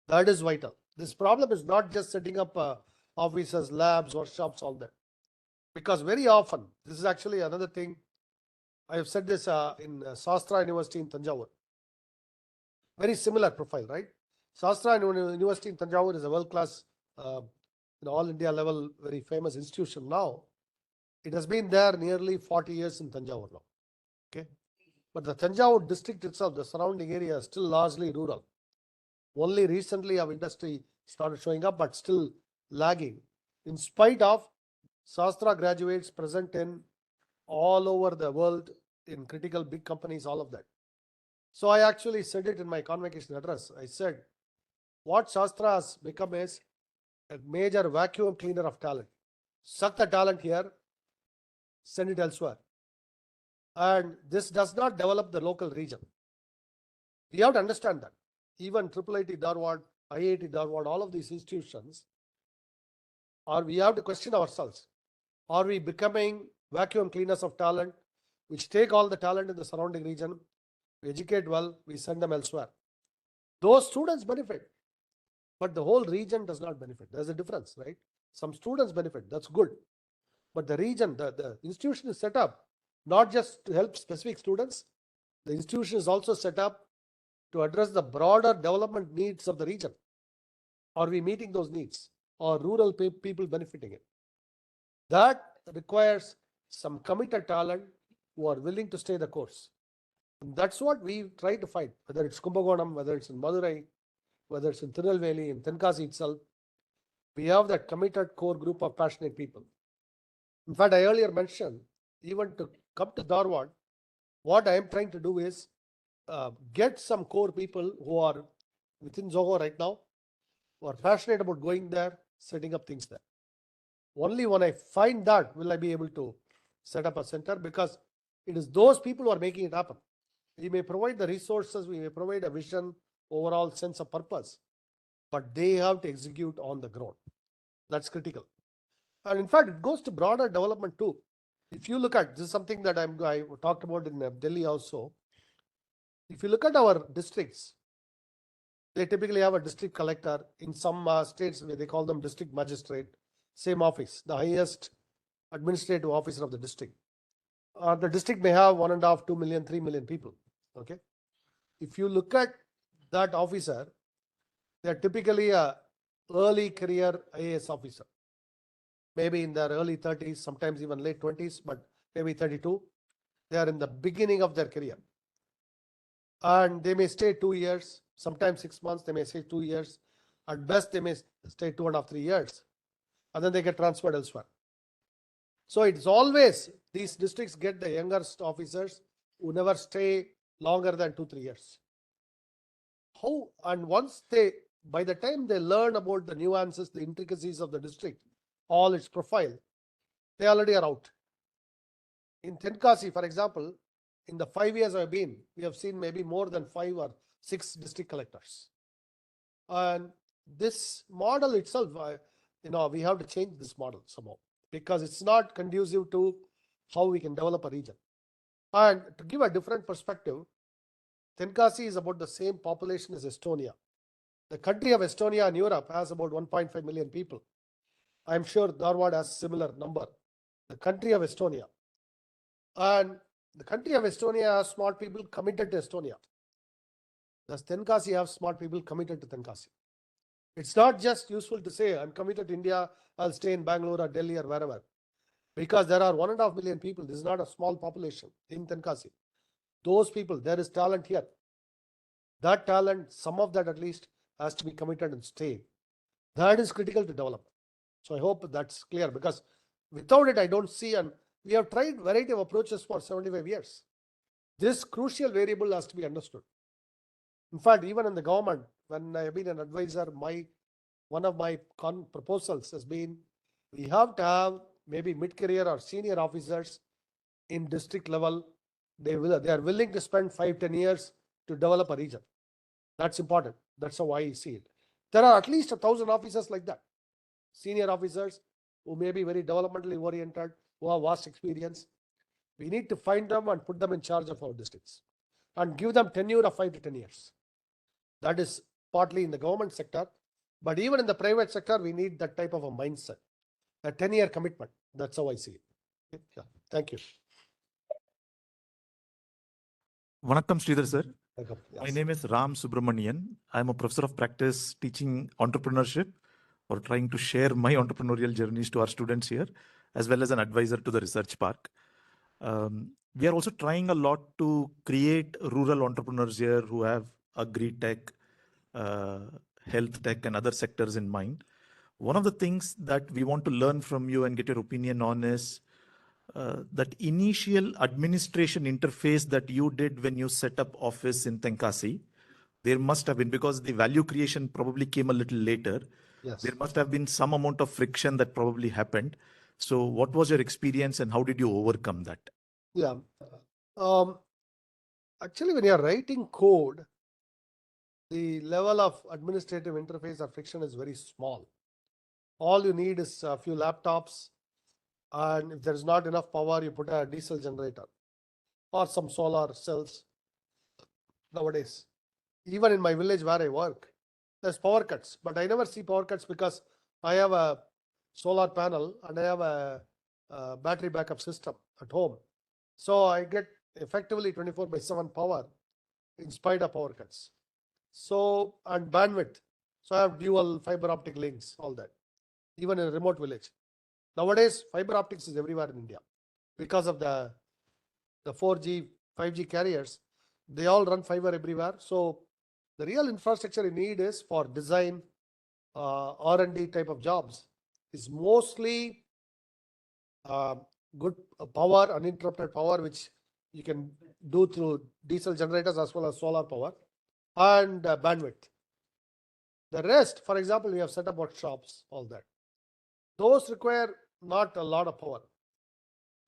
B: That is vital. This problem is not just setting up offices, labs, workshops, all that. Because very often, this is actually another thing. I have said this in Sastra University in Tanjavur. Very similar profile, right? Sastra University in Tanjavur is a world-class, all India level, very famous institution now. It has been there nearly 40 years in Tanjavur now. Okay, but the Tanjavur district itself, the surrounding area, is still largely rural. Only recently our industry started showing up, but still lagging. In spite of Sastra graduates present in all over the world in critical big companies, all of that. So I actually said it in my convocation address. I said, what Shastra has become is a major vacuum cleaner of talent. Suck the talent here, send it elsewhere. And this does not develop the local region. We have to understand that. Even IIIT Dharwad, IIT Dharwad, all of these institutions, we have to question ourselves. Are we becoming vacuum cleaners of talent, which take all the talent in the surrounding region, we educate well, we send them elsewhere? Those students benefit, but the whole region does not benefit. There's a difference, right? Some students benefit, that's good. But the region, the institution is set up not just to help specific students, the institution is also set up to address the broader development needs of the region. Are we meeting those needs? Or rural people benefiting it? That requires some committed talent who are willing to stay the course. And that's what we try to find, whether it's Kumbakonam, whether it's in Madurai, whether it's in Tirunelveli, in Tenkasi itself. We have that committed core group of passionate people. In fact, I earlier mentioned, even to come to Dharwad, what I am trying to do is get some core people who are within Zoho right now, who are passionate about going there, setting up things there. Only when I find that will I be able to set up a center, because it is those people who are making it happen. We may provide the resources, we may provide a vision, overall sense of purpose, but they have to execute on the ground. That's critical. And in fact, it goes to broader development too. If you look at, this is something that I talked about in Delhi also. If you look at our districts, they typically have a district collector. In some states, where they call them district magistrate, same office, the highest administrative officer of the district. The district may have 1.5, 2 million, 3 million people. Okay. If you look at that officer, they are typically a early career IAS officer. Maybe in their early 30s, sometimes even late 20s, but maybe 32. They are in the beginning of their career. And they may stay 2 years, sometimes 6 months, they may stay 2 years. At best, they may stay 2.5, 3 years. And then they get transferred elsewhere. So it's always, these districts get the youngest officers who never stay longer than 2-3 years. How? And once by the time they learn about the nuances, the intricacies of the district, all its profile, they already are out. In Tenkasi, for example, in the 5 years I've been, we have seen maybe more than 5 or 6 district collectors. And this model itself, we have to change this model somehow, because it's not conducive to how we can develop a region. And to give a different perspective, Tenkasi is about the same population as Estonia. The country of Estonia in Europe has about 1.5 million people. I'm sure Dharwad has similar number. The country of Estonia. And the country of Estonia has smart people committed to Estonia. Does Tenkasi have smart people committed to Tenkasi? It's not just useful to say, I'm committed to India, I'll stay in Bangalore or Delhi or wherever. Because there are 1.5 million people. This is not a small population in Tenkasi. Those people, there is talent here. That talent, some of that at least, has to be committed and stay. That is critical to develop. So I hope that's clear, because without it, I don't see, and we have tried variety of approaches for 75 years. This crucial variable has to be understood. In fact, even in the government, when I have been an advisor, one of my proposals has been, we have to have maybe mid-career or senior officers in district level. They are willing to spend 5-10 years to develop a region. That's important. That's how I see it. There are at least 1,000 officers like that. Senior officers who may be very developmentally oriented, who have vast experience. We need to find them and put them in charge of our districts and give them tenure of 5 to 10 years. That is partly in the government sector, but even in the private sector, we need that type of a mindset, a 10-year commitment. That's how I see it. Yeah. Thank you.
H: Vanakkam Sridhar sir.
B: Welcome.
H: My
B: Yes.
H: name is Ram Subramanian. I'm a professor of practice teaching entrepreneurship or trying to share my entrepreneurial journeys to our students here, as well as an advisor to the research park. We are also trying a lot to create rural entrepreneurs here who have agri-tech, health tech and other sectors in mind. One of the things that we want to learn from you and get your opinion on is that initial administration interface that you did when you set up office in Tenkasi. There must have been, because the value creation probably came a little later.
B: Yes.
H: There must have been some amount of friction that probably happened. So what was your experience and how did you overcome that?
B: Yeah. Actually, when you are writing code, the level of administrative interface or friction is very small. All you need is a few laptops, and if there is not enough power, you put a diesel generator or some solar cells. Nowadays, even in my village where I work, there's power cuts, but I never see power cuts because I have a solar panel and I have a battery backup system at home. So I get effectively 24/7 power in spite of power cuts. So, and bandwidth. So I have dual fiber optic links, all that, even in a remote village. Nowadays, fiber optics is everywhere in India because of the 4G, 5G carriers. They all run fiber everywhere. So the real infrastructure you need is for design, R&D type of jobs is mostly good power, uninterrupted power, which you can do through diesel generators as well as solar power, and bandwidth. The rest, for example, we have set up workshops, all that. Those require not a lot of power.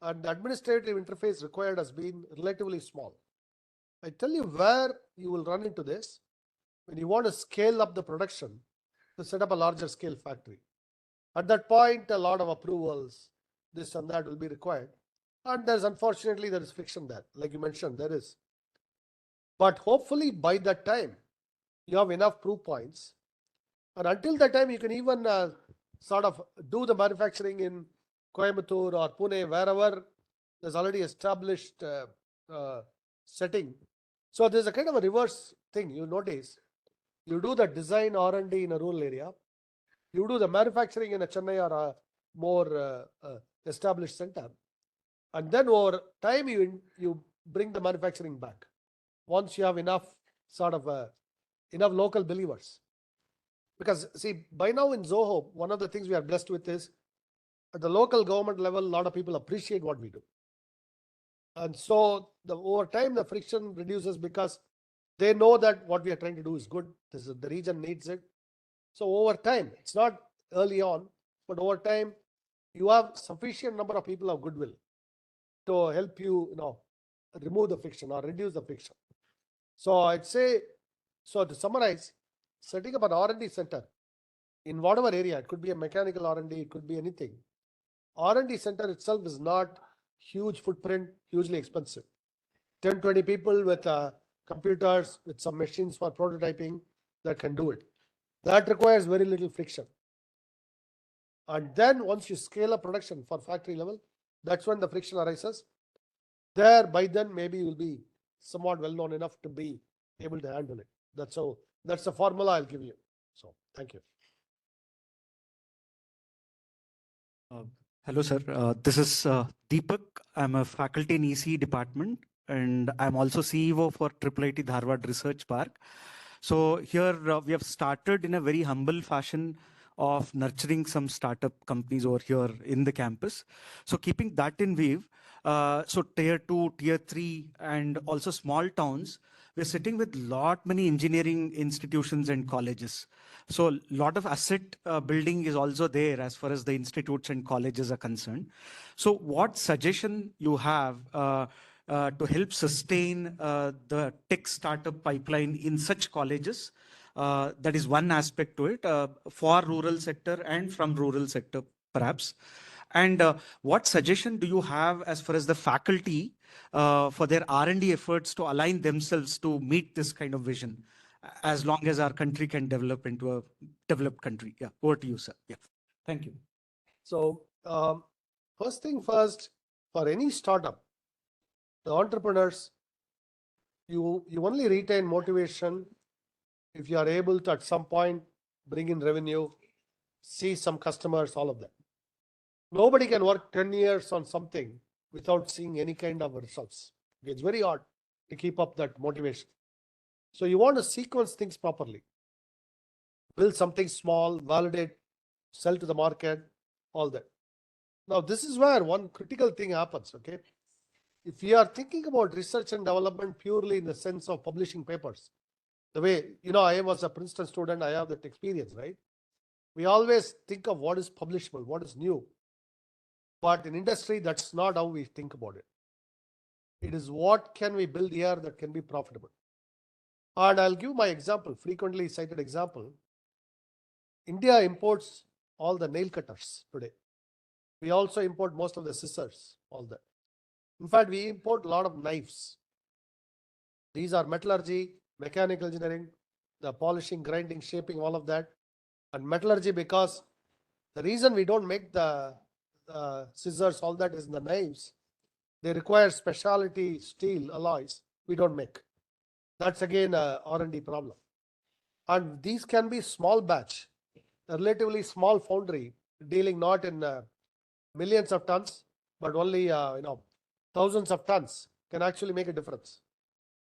B: And the administrative interface required has been relatively small. I tell you where you will run into this when you want to scale up the production to set up a larger scale factory. At that point, a lot of approvals, this and that will be required. And there's unfortunately there is friction there. Like you mentioned, there is. But hopefully by that time, you have enough proof points. And until that time, you can even sort of do the manufacturing in Coimbatore or Pune, wherever there's already established setting. So there's a kind of a reverse thing. You notice, you do the design R&D in a rural area, you do the manufacturing in a Chennai or a more established center, and then over time you bring the manufacturing back once you have enough sort of enough local believers. Because see, by now in Zoho, one of the things we are blessed with is at the local government level, a lot of people appreciate what we do. And so over time, the friction reduces because they know that what we are trying to do is good. The region needs it. So over time, it's not early on, but over time, you have sufficient number of people of goodwill to help you, remove the friction or reduce the friction. So I'd say, so to summarize, setting up an R&D center in whatever area, it could be a mechanical R&D, it could be anything. R&D center itself is not huge footprint, hugely expensive. 10, 20 people with a computers with some machines for prototyping that can do it. That requires very little friction. And then once you scale up production for factory level, that's when the friction arises. There, by then, maybe you will be somewhat well known enough to be able to handle it. That's the formula I'll give you. So, thank you.
I: Hello, sir. This is Deepak. I'm a faculty in EC department, and I'm also CEO for IIIT Dharwad Research Park. So here we have started in a very humble fashion of nurturing some startup companies over here in the campus. So keeping that in view, so tier 2, tier 3, and also small towns, we're sitting with many engineering institutions and colleges. So a lot of asset building is also there as far as the institutes and colleges are concerned. So what suggestion you have to help sustain the tech startup pipeline in such colleges? That is one aspect to it for rural sector and from rural sector perhaps. And what suggestion do you have as far as the faculty for their R&D efforts to align themselves to meet this kind of vision, as long as our country can develop into a developed country? Yeah, over to you, sir. Yeah, thank you.
B: So first thing first, for any startup, the entrepreneurs, you only retain motivation if you are able to at some point bring in revenue, see some customers, all of that. Nobody can work 10 years on something without seeing any kind of results. It's very hard to keep up that motivation. So you want to sequence things properly. Build something small, validate, sell to the market, all that. Now, this is where one critical thing happens, okay? If you are thinking about research and development purely in the sense of publishing papers, the way, I was a Princeton student, I have that experience, right? We always think of what is publishable, what is new. But in industry, that's not how we think about it. It is what can we build here that can be profitable. And I'll give my example, frequently cited example. India imports all the nail cutters today. We also import most of the scissors, all that. In fact, we import a lot of knives. These are metallurgy, mechanical engineering, the polishing, grinding, shaping, all of that. And metallurgy, because the reason we don't make the scissors, all that is in the knives, they require specialty steel alloys we don't make. That's again a R&D problem. And these can be small batch, a relatively small foundry dealing not in millions of tons, but only thousands of tons can actually make a difference.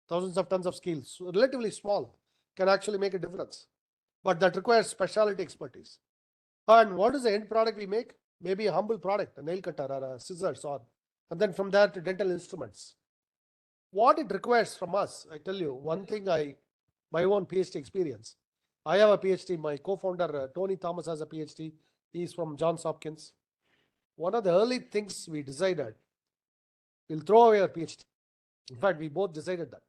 B: Thousands of tons of steel, so relatively small, can actually make a difference. But that requires specialty expertise. And what is the end product we make? Maybe a humble product, a nail cutter or a scissors, and then from there to dental instruments. What it requires from us, I tell you, one thing my own PhD experience. I have a PhD, my co-founder, Tony Thomas, has a PhD. He's from Johns Hopkins. One of the early things we decided, we'll throw away our PhD. In fact, we both decided that.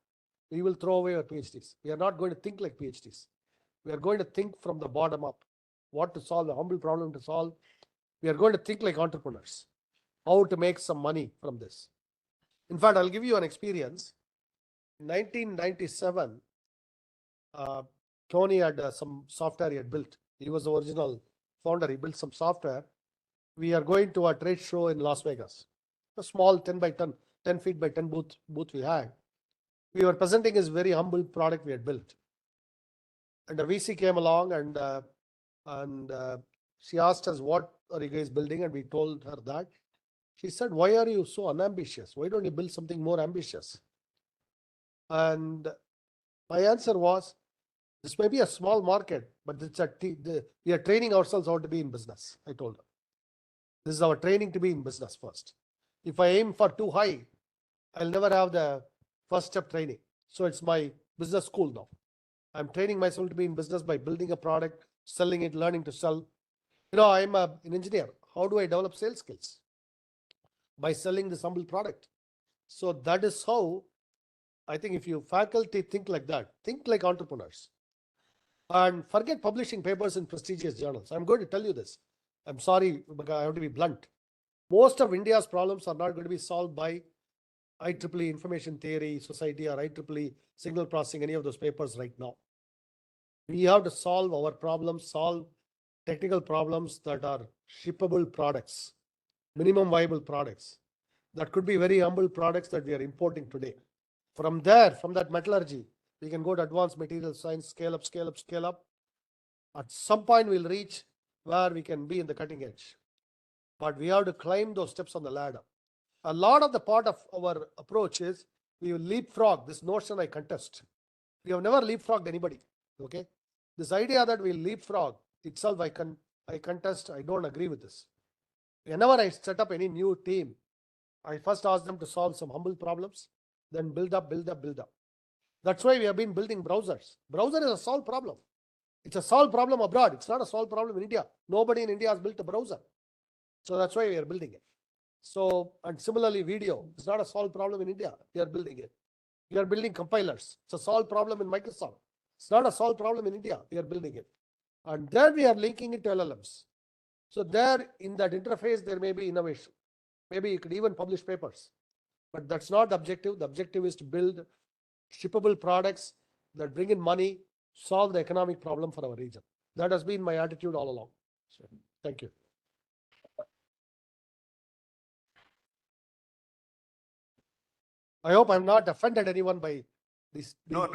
B: We will throw away our PhDs. We are not going to think like PhDs. We are going to think from the bottom up. What to solve, a humble problem to solve. We are going to think like entrepreneurs. How to make some money from this. In fact, I'll give you an experience. In 1997, Tony had some software he had built. He was the original founder. He built some software. We are going to a trade show in Las Vegas. A small 10 feet by 10 booth we had. We were presenting his very humble product we had built. And the VC came along and she asked us, what are you guys building? And we told her that. She said, why are you so unambitious? Why don't you build something more ambitious? And my answer was, this may be a small market, but we are training ourselves how to be in business. I told her. This is our training to be in business first. If I aim for too high, I'll never have the first step training. So it's my business school now. I'm training myself to be in business by building a product, selling it, learning to sell. I'm an engineer. How do I develop sales skills? By selling this humble product. So that is how I think if you faculty think like that, think like entrepreneurs. And forget publishing papers in prestigious journals. I'm going to tell you this. I'm sorry, but I have to be blunt. Most of India's problems are not going to be solved by IEEE Information Theory Society or IEEE Signal Processing, any of those papers right now. We have to solve our problems, solve technical problems that are shippable products, minimum viable products. That could be very humble products that we are importing today. From there, from that metallurgy, we can go to advanced material science, scale up, scale up, scale up. At some point, we'll reach where we can be in the cutting edge. But we have to climb those steps on the ladder. A lot of the part of our approach is we will leapfrog. This notion I contest. We have never leapfrogged anybody. Okay. This idea that we leapfrog itself, I contest. I don't agree with this. Whenever I set up any new team, I first ask them to solve some humble problems, then build up, build up, build up. That's why we have been building browsers. Browser is a solved problem. It's a solved problem abroad. It's not a solved problem in India. Nobody in India has built a browser. So that's why we are building it. So, and similarly, video. It's not a solved problem in India. We are building it. We are building compilers. It's a solved problem in Microsoft. It's not a solved problem in India. We are building it. And then we are linking it to LLMs. So there, in that interface, there may be innovation. Maybe you could even publish papers. But that's not the objective. The objective is to build shippable products that bring in money, solve the economic problem for our region. That has been my attitude all along. So, thank you. I hope I'm not offended anyone by this.
A: No,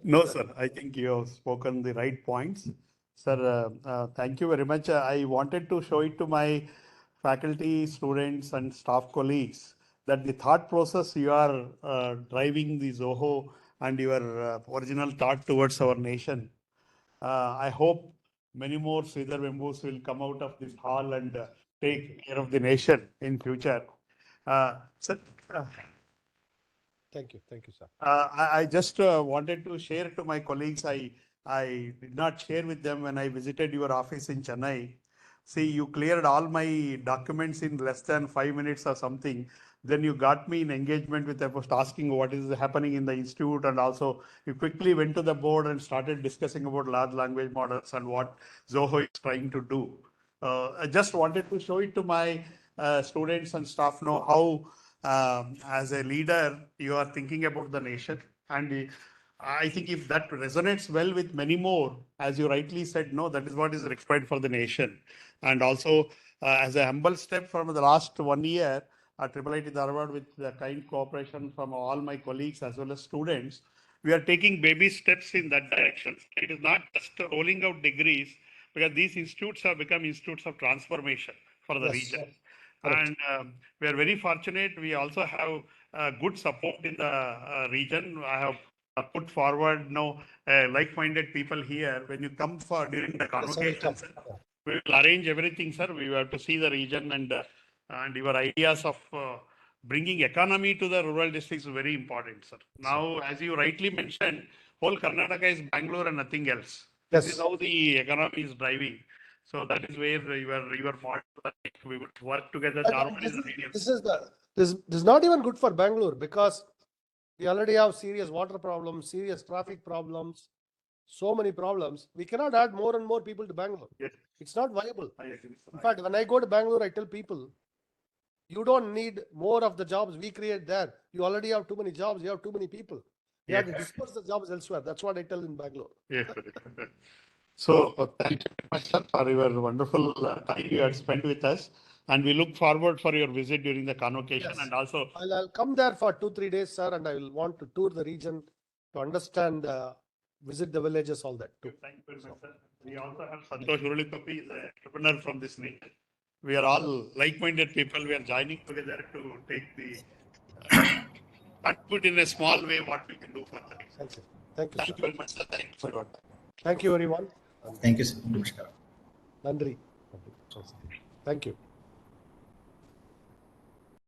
A: no, sir. I think you have spoken the right points. Sir, thank you very much. I wanted to show it to my faculty, students, and staff colleagues that the thought process you are driving the Zoho and your original thought towards our nation. I hope many more Sridhar Vembus will come out of this hall and take care of the nation in future. Sir,
B: Thank you, sir.
A: I just wanted to share to my colleagues. I did not share with them when I visited your office in Chennai. See, you cleared all my documents in less than 5 minutes or something. Then you got me in engagement with them, asking what is happening in the institute, and also you quickly went to the board and started discussing about large language models and what Zoho is trying to do. I just wanted to show it to my students and staff, know how as a leader you are thinking about the nation. And I think if that resonates well with many more, as you rightly said, no, that is what is required for the nation. And also as a humble step from the last 1 year at IIIT Dharwad, with the kind cooperation from all my colleagues as well as students, we are taking baby steps in that direction. It is not just rolling out degrees, because these institutes have become institutes of transformation for the region. And we are very fortunate. We also have good support in the region. I have put forward like-minded people here. When you come for during the convocation, sir, we will arrange everything, sir. We have to see the region, and your ideas of bringing economy to the rural districts is very important, sir. Now, as you rightly mentioned, whole Karnataka is Bangalore and nothing else. This is how the economy is driving. So that is where your model, we would work together.
B: This is not even good for Bangalore, because we already have serious water problems, serious traffic problems, so many problems. We cannot add more and more people to Bangalore.
A: Yes.
B: It's not viable. In fact, when I go to Bangalore, I tell people, you don't need more of the jobs we create there. You already have too many jobs. You have too many people. You have to disperse the jobs elsewhere. That's what I tell in Bangalore.
A: Yes. So thank you very much, sir, for your wonderful time you have spent with us. And we look forward for your visit during the convocation.
B: Yes.
A: And also,
B: I'll come there for 2-3 days, sir, and I will want to tour the region to understand, visit the villages, all that too.
A: thank you very much, sir. We also have Santosh Urulikapi, the entrepreneur from this nation. We are all like-minded people. We are joining together to take the contribute in a small way what we can do for the nation.
B: Thank you. Thank you,
A: Thank
B: sir.
A: you very much, sir. Thank you for your time.
B: Thank you, everyone.
J: Thank you, sir. Namaskar.
B: Nandri. Thank you.